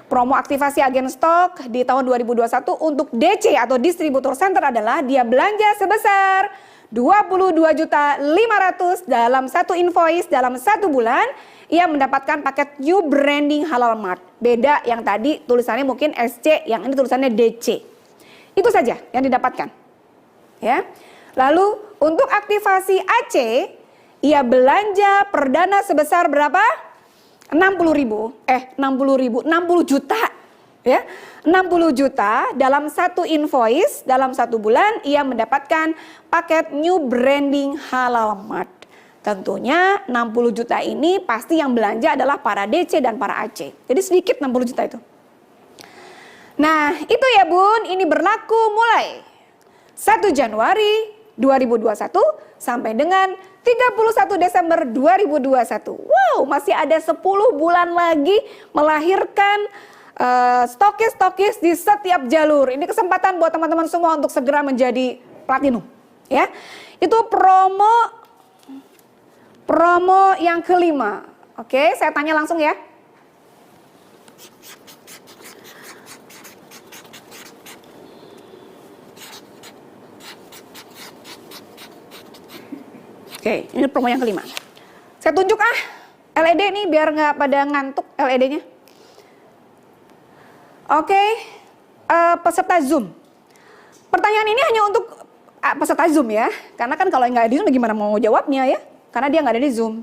Promo aktivasi agen stok di tahun 2021 untuk DC atau distributor center adalah dia belanja sebesar 22.500.000 dalam satu invoice dalam satu bulan. Ia mendapatkan paket new branding Halal Mart. Beda yang tadi tulisannya mungkin SC, yang ini tulisannya DC. Itu saja yang didapatkan. Ya. Lalu untuk aktivasi AC, ia belanja perdana sebesar berapa? 60 juta. Ya. 60 juta dalam satu invoice dalam satu bulan ia mendapatkan paket new branding Halal Mart. Tentunya 60 juta ini pasti yang belanja adalah para DC dan para AC. Jadi sedikit 60 juta itu. Nah itu ya Bun, ini berlaku mulai 1 Januari 2021 sampai dengan 31 Desember 2021. Wow, masih ada 10 bulan lagi melahirkan stokis-stokis di setiap jalur. Ini kesempatan buat teman-teman semua untuk segera menjadi platinum. Ya, itu promo yang kelima. Oke, saya tanya langsung ya. Oke, ini promo yang kelima. Saya tunjuk LED nih biar nggak pada ngantuk LED-nya. Oke, peserta Zoom. Pertanyaan ini hanya untuk peserta Zoom ya. Karena kan kalau nggak di Zoom gimana mau jawabnya ya. Karena dia nggak ada di Zoom.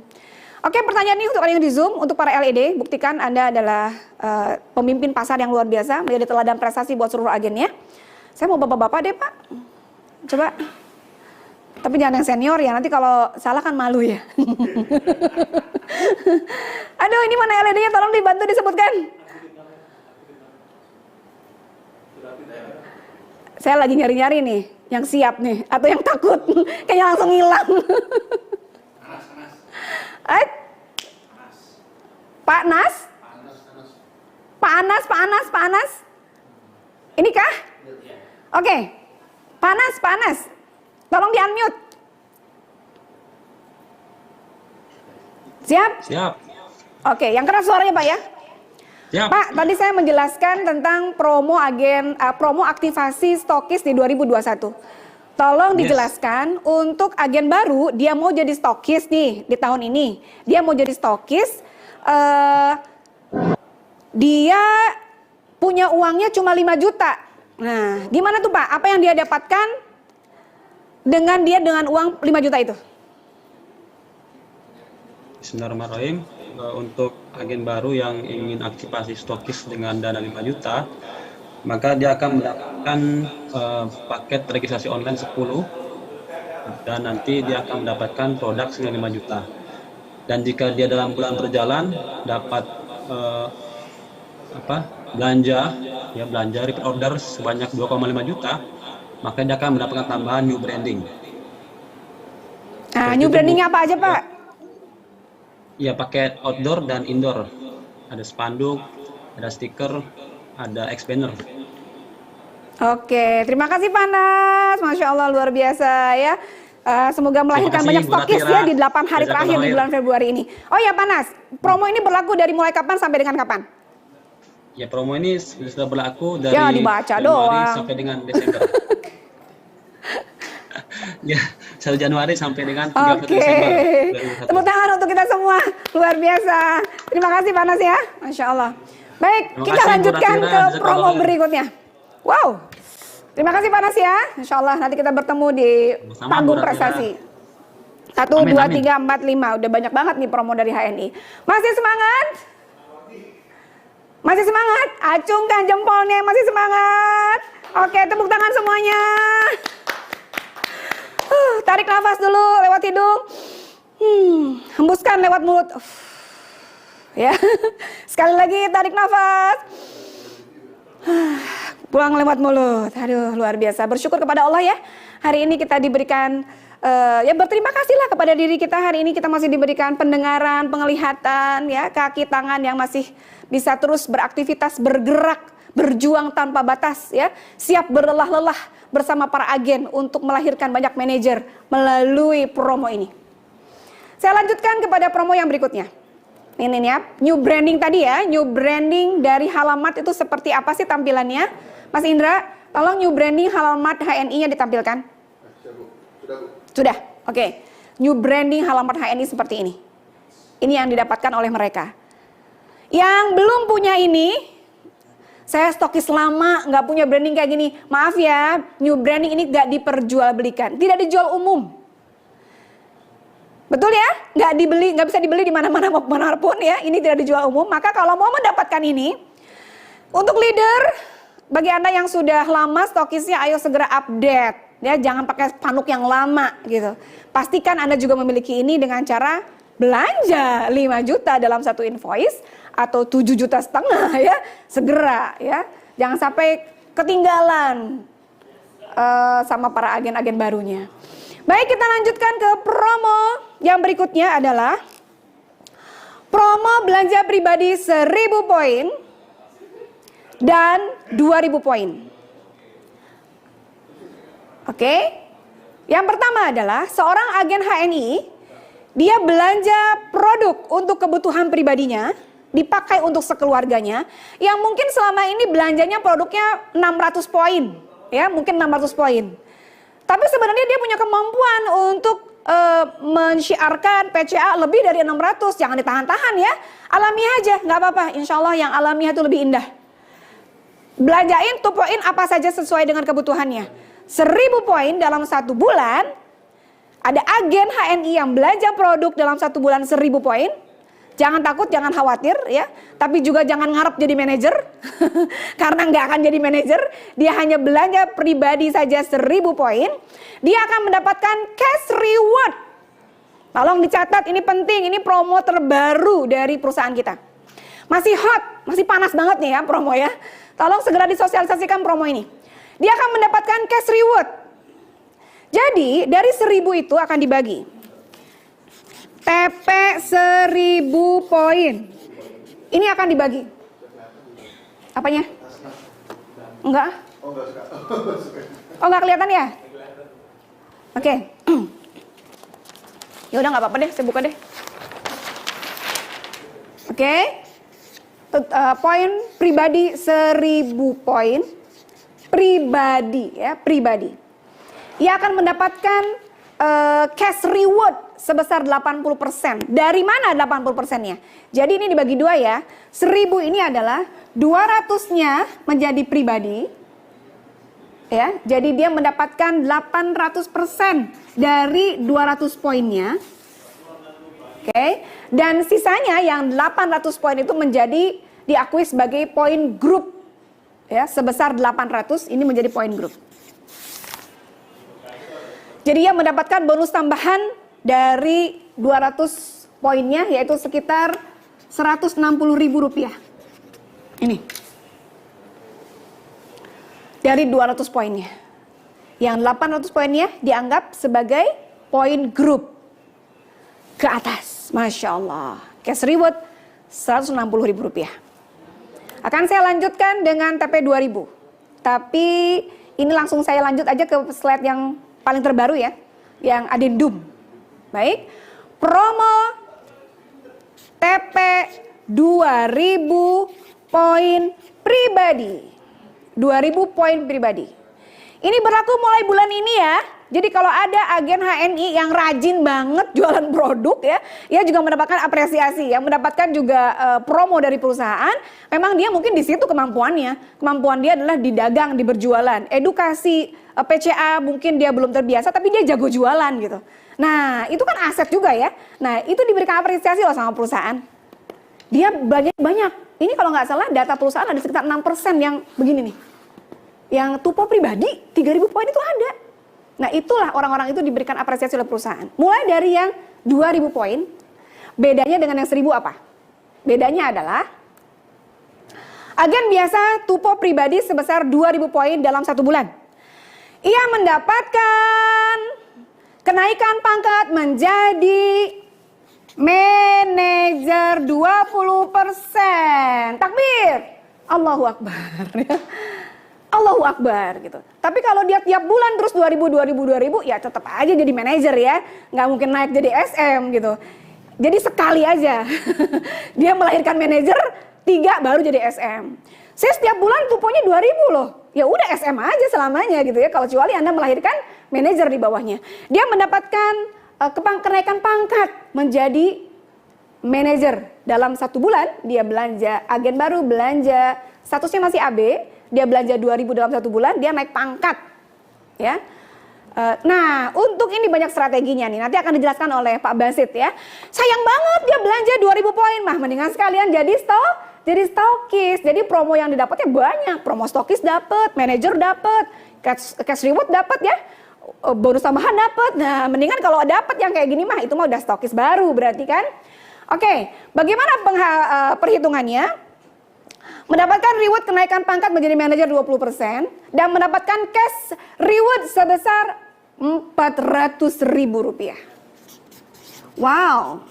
Oke, pertanyaan ini untuk kalian yang di Zoom, untuk para LED, buktikan Anda adalah pemimpin pasar yang luar biasa, menjadi teladan prestasi buat seluruh agennya. Saya mau bapak-bapak deh Pak. Coba. Tapi jangan yang senior ya, nanti kalau salah kan malu ya. Aduh, ini mana LED-nya? Tolong dibantu disebutkan. Saya lagi nyari-nyari nih, yang siap nih, atau yang takut. Kayaknya langsung hilang. Pak Nas? Pak Anas? Ini kah? Oke. Pak Anas. Tolong di-unmute. Siap? Siap. Oke, yang keras suaranya Pak ya. Siap. Pak, tadi saya menjelaskan tentang promo aktivasi stokis di 2021. Tolong dijelaskan untuk agen baru, dia mau jadi stokis nih di tahun ini. Dia mau jadi stokis, dia punya uangnya cuma 5 juta. Nah, gimana tuh Pak? Apa yang dia dapatkan dengan uang 5 juta itu? Bismillahirrahmanirrahim. Untuk agen baru yang ingin aktivasi stokis dengan dana 5 juta, maka dia akan mendapatkan paket registrasi online 10 dan nanti dia akan mendapatkan produk senilai 5 juta. Dan jika dia dalam bulan berjalan dapat belanja repeat order sebanyak 2,5 juta, maka dia akan mendapatkan tambahan new branding. Nah, new brandingnya apa aja Pak? Ya, paket outdoor dan indoor. Ada spanduk, ada stiker, ada expander. Oke, terima kasih Panas. Masya Allah luar biasa ya. Semoga melahirkan kasih, banyak Bu stokis Natira. ya di 8 hari terakhir di Jazakallah bulan Februari ini. Oh ya Panas, promo ini berlaku dari mulai kapan sampai dengan kapan? Ya, promo ini sudah berlaku dari Ya, dibaca Januari doang. sampai dengan Desember. Ya, 1 Januari sampai dengan 31 Oke, Desember tepuk 2021. tangan untuk kita semua. Luar biasa. Terima kasih Panas ya. Masya Allah. Baik, Terima kita kasih, Bu lanjutkan Natira. ke Jazakallah promo khair. berikutnya. Wow. Terima kasih Panas ya. Insya Allah nanti kita bertemu di Sama-sama, panggung Bu Natira. prestasi. 1, Amin, 2, amin. 3, 4, 5. Udah banyak banget nih promo dari HNI. Masih semangat? Masih semangat? Acungkan jempolnya, masih semangat. Oke, tepuk tangan semuanya. Tarik nafas dulu lewat hidung. Hembuskan lewat mulut. Ya. Sekali lagi tarik nafas. Buang lewat mulut. Aduh, luar biasa. Bersyukur kepada Allah ya. Hari ini kita diberikan ya berterima kasihlah kepada diri kita. Hari ini kita masih diberikan pendengaran, penglihatan, ya, kaki tangan yang masih bisa terus beraktivitas, bergerak, berjuang tanpa batas, ya, siap berlelah-lelah bersama para agen untuk melahirkan banyak manajer melalui promo ini. Saya lanjutkan kepada promo yang berikutnya. Ini ya, new branding tadi ya, new branding dari Halamat itu seperti apa sih tampilannya? Mas Indra, tolong new branding Halamat HNI-nya ditampilkan. Sudah, oke. New branding Halamat HNI seperti ini. Ini yang didapatkan oleh mereka. Yang belum punya ini, saya stokis lama, nggak punya branding kayak gini. Maaf ya, new branding ini nggak diperjualbelikan, tidak dijual umum. Betul ya? Nggak dibeli, nggak bisa dibeli di mana-mana manapun ya. Ini tidak dijual umum. Maka kalau mau mendapatkan ini, untuk leader, bagi Anda yang sudah lama stokisnya, ayo segera update. Ya, jangan pakai spanduk yang lama gitu. Pastikan Anda juga memiliki ini dengan cara belanja 5 juta dalam satu invoice atau 7,5 juta ya. Segera ya. Jangan sampai ketinggalan sama para agen-agen barunya. Baik, kita lanjutkan ke promo yang berikutnya adalah promo belanja pribadi 1.000 poin dan 2.000 poin. Oke, yang pertama adalah seorang agen HNI, dia belanja produk untuk kebutuhan pribadinya, dipakai untuk sekeluarganya, yang mungkin selama ini belanjanya produknya 600 poin, ya mungkin 600 poin. Tapi sebenarnya dia punya kemampuan untuk mensyiarkan PCA lebih dari 600, jangan ditahan-tahan ya, alamiah aja, nggak apa-apa, insya Allah yang alamiah itu lebih indah. Belanjain, tupoin apa saja sesuai dengan kebutuhannya. 1.000 poin dalam 1 bulan, ada agen HNI yang belanja produk dalam 1 bulan 1.000 poin. Jangan takut, jangan khawatir ya. Tapi juga jangan ngarep jadi manajer, karena nggak akan jadi manajer. Dia hanya belanja pribadi saja 1.000 poin. Dia akan mendapatkan cash reward. Tolong dicatat, ini penting, ini promo terbaru dari perusahaan kita. Masih hot, masih panas banget nih ya promo ya. Tolong segera disosialisasikan promo ini. Dia akan mendapatkan cash reward. Jadi dari 1.000 itu akan dibagi. TP 1.000 poin. Ini akan dibagi. Apanya? Enggak? Oh, enggak kelihatan ya? Oke. Ya udah nggak apa-apa deh, saya buka deh. Oke. Poin pribadi 1.000 poin. Pribadi ya, pribadi. Ia akan mendapatkan cash reward sebesar 80%. Dari mana 80%-nya? Jadi ini dibagi 2 ya. 1.000 ini adalah 200-nya menjadi pribadi. Ya, jadi dia mendapatkan 800% dari 200 poinnya. Oke. Dan sisanya yang 800 poin itu menjadi diakui sebagai poin grup. Ya, sebesar 800 ini menjadi poin grup. Jadi ia mendapatkan bonus tambahan dari 200 poinnya, yaitu sekitar Rp160.000. Ini. Dari 200 poinnya. Yang 800 poinnya dianggap sebagai poin grup. ke atas. Masya Allah. Cash reward Rp160.000. Akan saya lanjutkan dengan TP 2000. Tapi ini langsung saya lanjut aja ke slide yang paling terbaru ya. Yang adendum. Baik. Promo TP 2000 poin pribadi. 2000 poin pribadi. Ini berlaku mulai bulan ini ya. Jadi kalau ada agen HNI yang rajin banget jualan produk ya, ia juga mendapatkan apresiasi, yang mendapatkan juga promo dari perusahaan. Memang dia mungkin di situ kemampuannya. Kemampuan dia adalah di dagang, di berjualan. Edukasi PCA mungkin dia belum terbiasa, tapi dia jago jualan gitu. Nah itu kan aset juga ya. Nah itu diberikan apresiasi loh sama perusahaan. Dia banyak. Ini kalau nggak salah data perusahaan ada sekitar 6% yang begini nih. Yang tupo pribadi 3.000 poin itu ada. Nah itulah orang-orang itu diberikan apresiasi oleh perusahaan. Mulai dari yang 2.000 poin, bedanya dengan yang 1.000 apa? Bedanya adalah agen biasa tupo pribadi sebesar 2.000 poin dalam 1 bulan. Ia mendapatkan kenaikan pangkat menjadi manajer 20%. Takbir. Allahu Akbar. Allahu Akbar gitu. Tapi kalau dia tiap bulan terus 2.000 ya tetap aja jadi manajer ya. Nggak mungkin naik jadi SM gitu. Jadi sekali aja. Dia melahirkan manajer 3 baru jadi SM. Saya setiap bulan tuponya 2.000 loh. Ya udah SM aja selamanya gitu ya. Kalau kecuali Anda melahirkan manajer di bawahnya. Dia mendapatkan kenaikan pangkat menjadi manajer. Dalam 1 bulan dia belanja, agen baru belanja, statusnya masih AB, dia belanja 2.000 dalam 1 bulan, dia naik pangkat. Ya. Nah, untuk ini banyak strateginya nih. Nanti akan dijelaskan oleh Pak Basit ya. Sayang banget dia belanja 2.000 poin, mah mendingan sekalian jadi stokis. Jadi promo yang didapatnya banyak. Promo stokis dapat, manajer dapat, cash reward dapat ya. Bonus tambahan dapat. Nah, mendingan kalau dapat yang kayak gini mah itu mah udah stokis baru berarti kan. Oke, bagaimana perhitungannya? Mendapatkan reward kenaikan pangkat menjadi manajer 20% dan mendapatkan cash reward sebesar Rp400.000. Wow.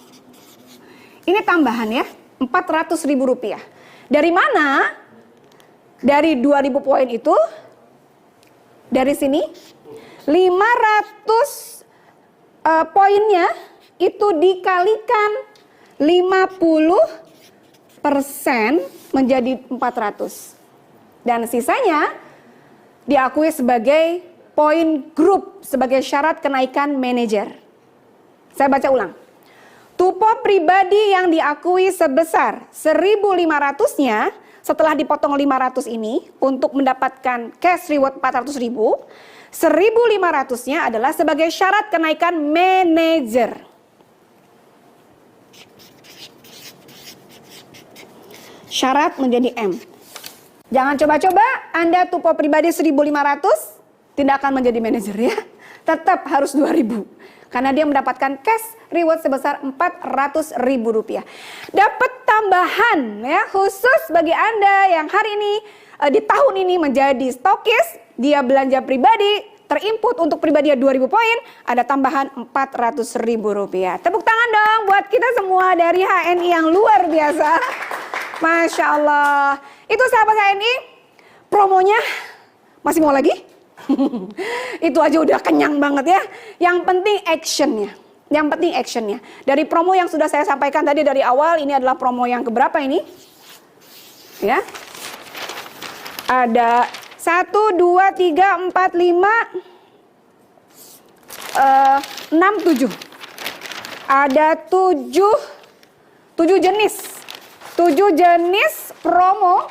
Ini tambahan ya, Rp400.000. Dari mana? Dari 2.000 poin itu, dari sini 500 poinnya itu dikalikan 50% menjadi 400. Dan sisanya diakui sebagai poin grup sebagai syarat kenaikan manajer. Saya baca ulang. Tupo pribadi yang diakui sebesar 1.500-nya setelah dipotong 500 ini untuk mendapatkan cash reward 400.000, 1.500-nya adalah sebagai syarat kenaikan manajer. Syarat menjadi M. Jangan coba-coba Anda tupo pribadi 1.500 tidak akan menjadi manajer ya. Tetap harus 2.000. Karena dia mendapatkan cash reward sebesar Rp400.000. Dapat tambahan ya khusus bagi Anda yang hari ini di tahun ini menjadi stokis, dia belanja pribadi, terinput untuk pribadi 2.000 poin, ada tambahan Rp400.000. Tepuk tangan dong buat kita semua dari HNI yang luar biasa. Masya Allah. Itu sahabat HNI, promonya masih mau lagi? Itu aja udah kenyang banget ya. Yang penting actionnya. Yang penting actionnya. Dari promo yang sudah saya sampaikan tadi dari awal, ini adalah promo yang keberapa ini? Ya. Ada 1, 2, 3, 4, 5, 6, 7. Ada 7 jenis. 7 jenis promo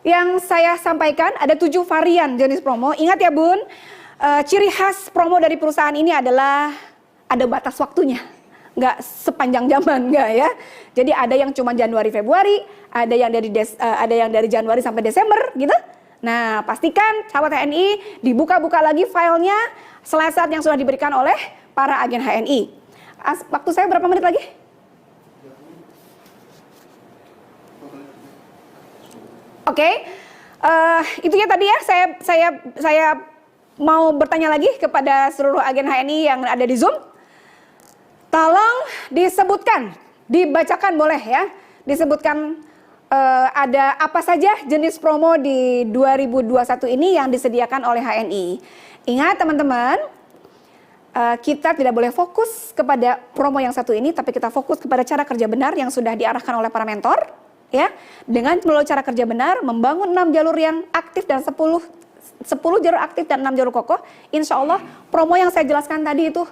yang saya sampaikan. Ada 7 varian jenis promo. Ingat ya Bun, ciri khas promo dari perusahaan ini adalah ada batas waktunya. Nggak sepanjang zaman, nggak ya. Jadi ada yang cuma Januari Februari, ada yang dari Januari sampai Desember gitu. Nah, pastikan sahabat HNI dibuka-buka lagi filenya slide yang sudah diberikan oleh para agen HNI. Waktu saya berapa menit lagi? Oke, itu ya tadi ya. Saya mau bertanya lagi kepada seluruh agen HNI yang ada di Zoom. Tolong disebutkan, dibacakan boleh ya. Disebutkan ada apa saja jenis promo di 2021 ini yang disediakan oleh HNI. Ingat teman-teman, kita tidak boleh fokus kepada promo yang satu ini, tapi kita fokus kepada cara kerja benar yang sudah diarahkan oleh para mentor. Ya, dengan melalui cara kerja benar, membangun 6 jalur yang aktif dan 10 jalur aktif dan 6 jalur kokoh, insya Allah promo yang saya jelaskan tadi itu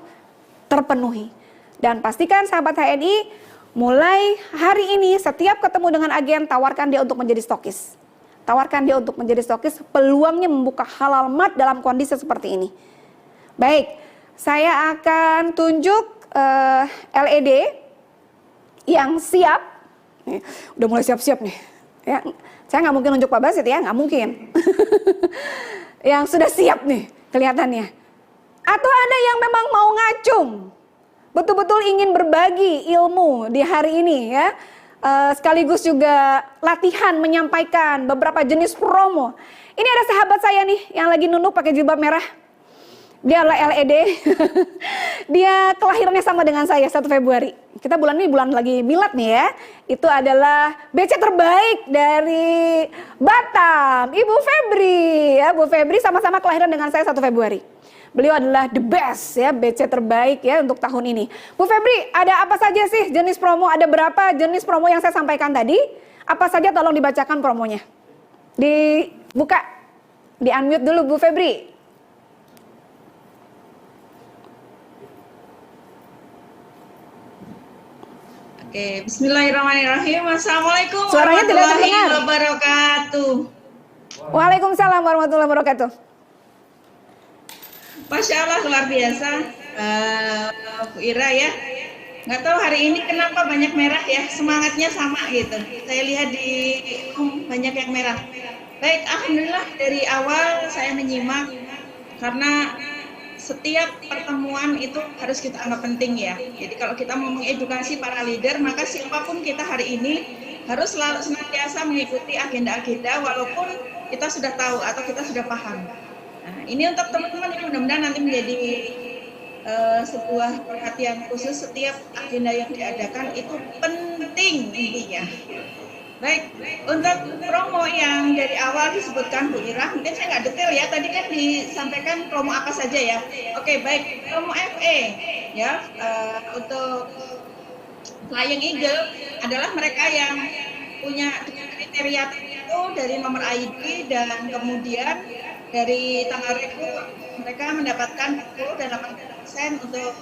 terpenuhi. Dan pastikan sahabat HNI, mulai hari ini setiap ketemu dengan agen, tawarkan dia untuk menjadi stokis. Tawarkan dia untuk menjadi stokis, peluangnya membuka halal mat dalam kondisi seperti ini. Baik, saya akan tunjuk LED yang siap. Nih, udah mulai siap-siap nih. Ya, saya nggak mungkin nunjuk Pak Basit ya, nggak mungkin. Yang sudah siap nih kelihatannya. Atau ada yang memang mau ngacung, betul-betul ingin berbagi ilmu di hari ini ya. Sekaligus juga latihan menyampaikan beberapa jenis promo. Ini ada sahabat saya nih yang lagi nunduk pakai jilbab merah. Dia adalah LED. Dia kelahirannya sama dengan saya 1 Februari. Kita bulan ini bulan lagi milad nih ya. Itu adalah BC terbaik dari Batam, Ibu Febri ya. Bu Febri sama-sama kelahiran dengan saya 1 Februari. Beliau adalah the best ya, BC terbaik ya untuk tahun ini. Bu Febri, ada apa saja sih jenis promo? Ada berapa jenis promo yang saya sampaikan tadi? Apa saja tolong dibacakan promonya. Dibuka, di-unmute dulu Bu Febri. Oke, bismillahirrahmanirrahim. Assalamualaikum Suaranya tidak warahmatullahi terdengar. wabarakatuh. Waalaikumsalam warahmatullahi wabarakatuh. Masya Allah, luar biasa, Bu Ira ya. Nggak tahu hari ini kenapa banyak merah ya, semangatnya sama gitu. Saya lihat di banyak yang merah. Baik, alhamdulillah dari awal saya menyimak karena setiap pertemuan itu harus kita anggap penting ya. Jadi kalau kita mau mengedukasi para leader, maka siapapun kita hari ini harus selalu senantiasa mengikuti agenda-agenda walaupun kita sudah tahu atau kita sudah paham. Nah, ini untuk teman-teman ini mudah-mudahan nanti menjadi sebuah perhatian khusus. Setiap agenda yang diadakan itu penting intinya. Baik, untuk promo yang dari awal disebutkan Bu Ira, mungkin saya nggak detail ya, tadi kan disampaikan promo apa saja ya. Oke, baik, promo FE ya, untuk Flying Eagle adalah mereka yang punya kriteria itu dari nomor ID dan kemudian dari tanggal rekrut mereka mendapatkan 10 dan 8% untuk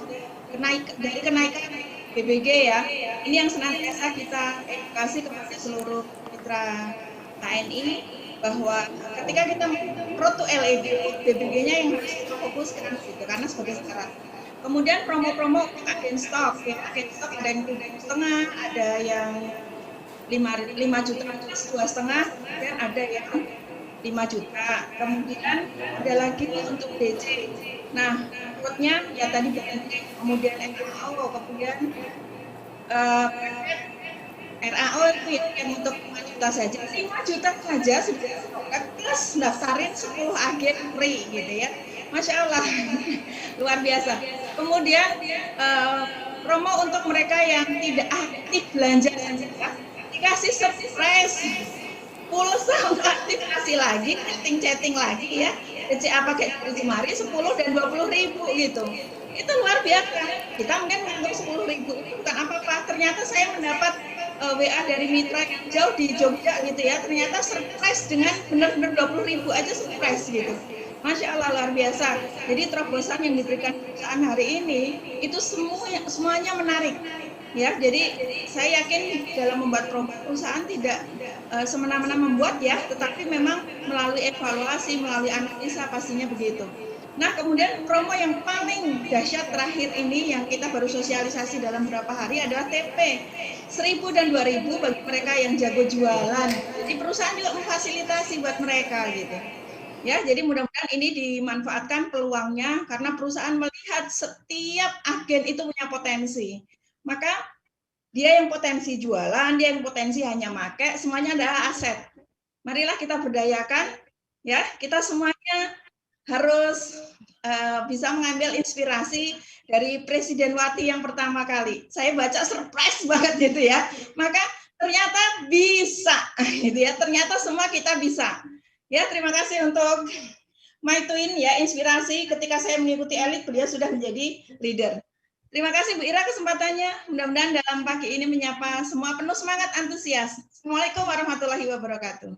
kenaikan BBG ya. Ini yang senantiasa kita edukasi kepada seluruh mitra TNI bahwa ketika kita pro to LED, BBG-nya yang harus kita fokuskan gitu karena sebagai syarat. Kemudian promo-promo agen stok, ya agen stok ada yang 7,5, ada yang 5 juta plus 2,5, kemudian ada yang 5 juta. Kemudian ada lagi untuk DC. Nah, kodnya ya tadi BNT, kemudian RAO, kemudian RAO itu yang untuk 5 juta saja. 5 juta saja sudah plus daftarin 10 agen free gitu ya. Masya Allah, luar biasa. Kemudian promo untuk mereka yang tidak aktif belanja saja, dikasih surprise. Pulsa aktif kasih lagi, chatting lagi ya. CA pakai Jemari 10 dan 20.000 gitu. Itu luar biasa. Kita mungkin menganggap 10.000 itu bukan apa-apa. Ternyata saya mendapat WA dari mitra yang jauh di Jogja gitu ya. Ternyata surprise dengan benar-benar 20.000 aja surprise gitu. Masya Allah, luar biasa. Jadi terobosan yang diberikan perusahaan hari ini itu semuanya menarik. Ya, jadi saya yakin dalam membuat promo perusahaan tidak semena-mena membuat ya, tetapi memang melalui evaluasi, melalui analisa pastinya begitu. Nah, kemudian promo yang paling dahsyat terakhir ini yang kita baru sosialisasi dalam beberapa hari adalah TP 1.000 dan 2.000 bagi mereka yang jago jualan. Jadi perusahaan juga memfasilitasi buat mereka gitu. Ya, jadi mudah-mudahan ini dimanfaatkan peluangnya karena perusahaan melihat setiap agen itu punya potensi. Maka dia yang potensi jualan, dia yang potensi hanya make, semuanya adalah aset. Marilah kita berdayakan, ya, kita semuanya harus bisa mengambil inspirasi dari Presiden Wati yang pertama kali. Saya baca surprise banget gitu ya. Maka ternyata bisa, gitu ya. Ternyata semua kita bisa. Ya, terima kasih untuk My Twin ya, inspirasi ketika saya mengikuti Elit, beliau sudah menjadi leader. Terima kasih Bu Ira kesempatannya. Mudah-mudahan dalam pagi ini menyapa semua penuh semangat antusias. Assalamualaikum warahmatullahi wabarakatuh.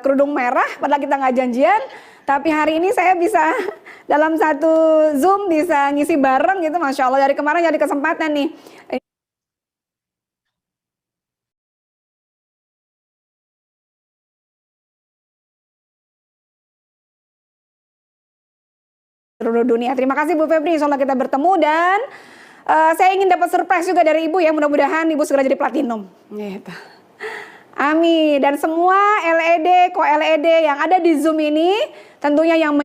Kerudung merah padahal kita nggak janjian, tapi hari ini saya bisa dalam satu Zoom bisa ngisi bareng gitu, Masya Allah, dari kemarin jadi kesempatan nih. Seluruh dunia. Terima kasih Bu Febri, insya Allah kita bertemu dan saya ingin dapat surprise juga dari Ibu ya, mudah-mudahan Ibu segera jadi platinum. Gitu. Amin. Dan semua LED, co-LED yang ada di Zoom ini tentunya yang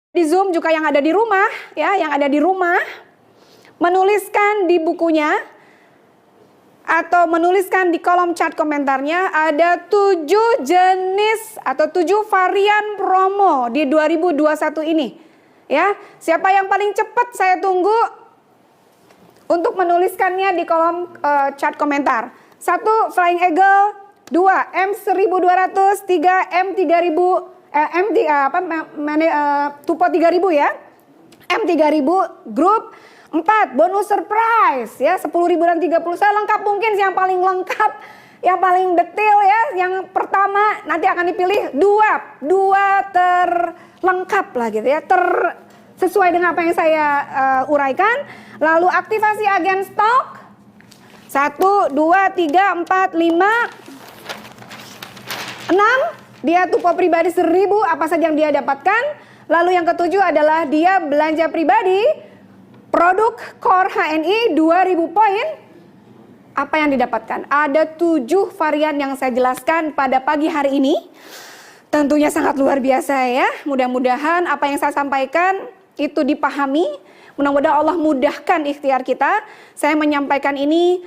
di Zoom juga yang ada di rumah ya, yang ada di rumah menuliskan di bukunya atau menuliskan di kolom chat komentarnya ada 7 jenis atau 7 varian promo di 2021 ini. Ya, siapa yang paling cepat saya tunggu untuk menuliskannya di kolom chat komentar. 1 Flying Eagle, 2 M1200, 3 M3000 Tupo 3000 ya. M3000 grup. 4 bonus surprise ya, 10.000 dan 30. Saya lengkap mungkin yang paling lengkap, yang paling detail ya. Yang pertama nanti akan dipilih 2 terlengkap lah gitu ya, sesuai dengan apa yang saya uraikan. Lalu aktivasi agen stok 1, 2, 3, 4, 5, 6. Dia tupo pribadi 1.000 apa saja yang dia dapatkan. Lalu yang ketujuh adalah dia belanja pribadi produk Core HNI 2.000 poin. Apa yang didapatkan? Ada 7 varian yang saya jelaskan pada pagi hari ini. Tentunya sangat luar biasa ya. Mudah-mudahan apa yang saya sampaikan itu dipahami. Mudah-mudahan Allah mudahkan ikhtiar kita. Saya menyampaikan ini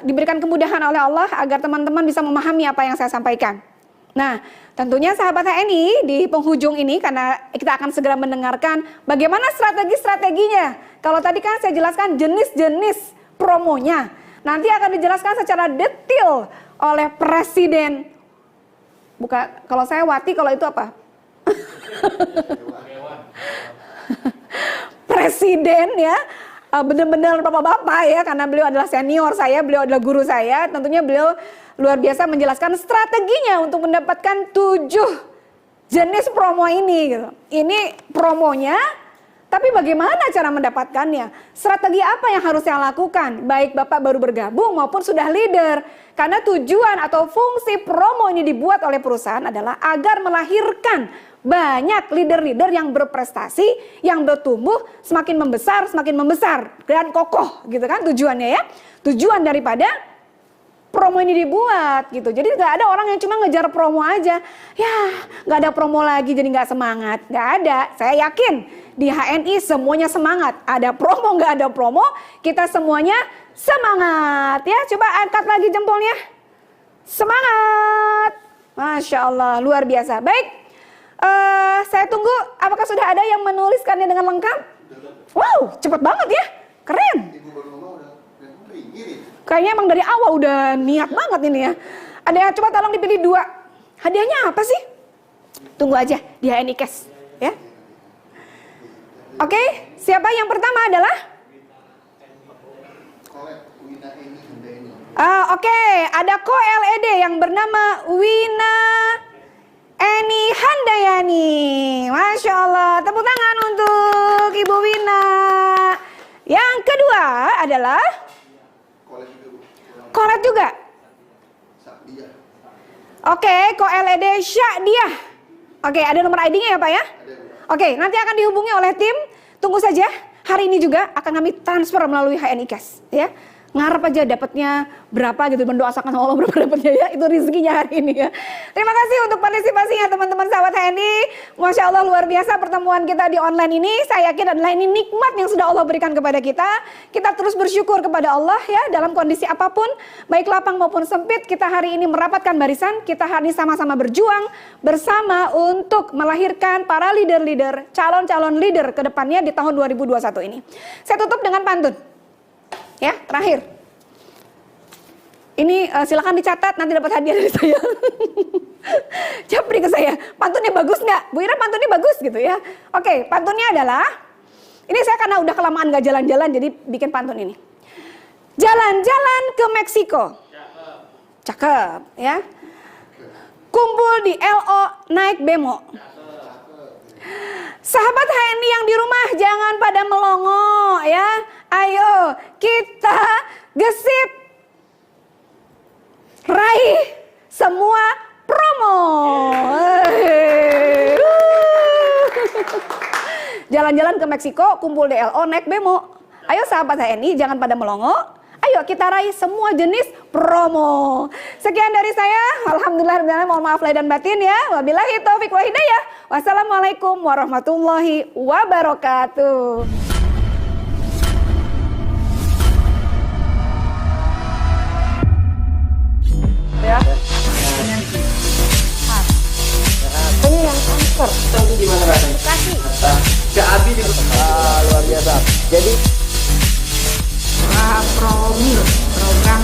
diberikan kemudahan oleh Allah agar teman-teman bisa memahami apa yang saya sampaikan. Nah, tentunya sahabat HNI di penghujung ini karena kita akan segera mendengarkan bagaimana strategi-strateginya. Kalau tadi kan saya jelaskan jenis-jenis promonya. Nanti akan dijelaskan secara detail oleh Presiden. Bukan, kalau saya Wati, kalau itu apa? Presiden ya. Benar-benar bapak-bapak ya, karena beliau adalah senior saya, beliau adalah guru saya. Tentunya beliau luar biasa menjelaskan strateginya untuk mendapatkan 7 jenis promo ini gitu. Ini promonya, tapi bagaimana cara mendapatkannya? Strategi apa yang harus saya lakukan? Baik Bapak baru bergabung maupun sudah leader. Karena tujuan atau fungsi promo ini dibuat oleh perusahaan adalah agar melahirkan banyak leader-leader yang berprestasi, yang bertumbuh, semakin membesar dan kokoh gitu kan tujuannya ya. Tujuan daripada promo ini dibuat gitu. Jadi nggak ada orang yang cuma ngejar promo aja. Ya nggak ada promo lagi jadi nggak semangat. Nggak ada. Saya yakin di HNI semuanya semangat. Ada promo nggak ada promo, kita semuanya semangat ya. Coba angkat lagi jempolnya. Semangat. Masya Allah luar biasa. Baik. Saya tunggu apakah sudah ada yang menuliskannya dengan lengkap? Wow, cepat banget ya. Keren. Kayaknya emang dari awal udah niat banget ini ya. Ada yang coba tolong dipilih 2. Hadiahnya apa sih? Tunggu aja di HNI Cash ya. Oke, siapa yang pertama adalah? Oke, ada co-LED yang bernama Wina Eni Handayani. Masya Allah, tepuk tangan untuk Ibu Wina. Yang kedua adalah Kolet juga. Oke, co-LED Syakdiah. Oke, ada nomor ID-nya ya Pak ya? Oke, nanti akan dihubungi oleh tim. Tunggu saja, hari ini juga akan kami transfer melalui HNI Cash ya. ngarep aja dapatnya berapa gitu, mendoakan Allah berapa dapatnya ya, itu rezekinya hari ini ya. Terima kasih untuk partisipasinya teman-teman sahabat HNI. Masya Allah luar biasa pertemuan kita di online ini. Saya yakin adalah ini nikmat yang sudah Allah berikan kepada kita. Kita terus bersyukur kepada Allah ya dalam kondisi apapun, baik lapang maupun sempit. Kita hari ini merapatkan barisan, kita hari ini sama-sama berjuang bersama untuk melahirkan para leader-leader, calon-calon leader ke depannya di tahun 2021 ini. Saya tutup dengan pantun. Ya, terakhir. Ini silakan dicatat, nanti dapat hadiah dari saya. Japri ke saya, pantunnya bagus nggak? Bu Ira pantunnya bagus gitu ya. Oke, pantunnya adalah, ini saya karena udah kelamaan nggak jalan-jalan, jadi bikin pantun ini. Jalan-jalan ke Meksiko. Cakep, ya. Kumpul di LO naik bemo. Sahabat HNI yang di rumah jangan pada melongo ya. Ayo kita gesit raih semua promo. Jalan-jalan ke Meksiko, kumpul di LO naik bemo. Ayo sahabat HNI jangan pada melongo. Ayo kita raih semua jenis promo. Sekian dari saya. Alhamdulillah, mohon maaf lahir dan batin ya. Wabillahi taufiq wa hidayah. Wassalamualaikum warahmatullahi wabarakatuh. Ya. Ini yang kanker. Itu gimana rasanya? Kasih. Kak Abi di luar biasa. Jadi Promil program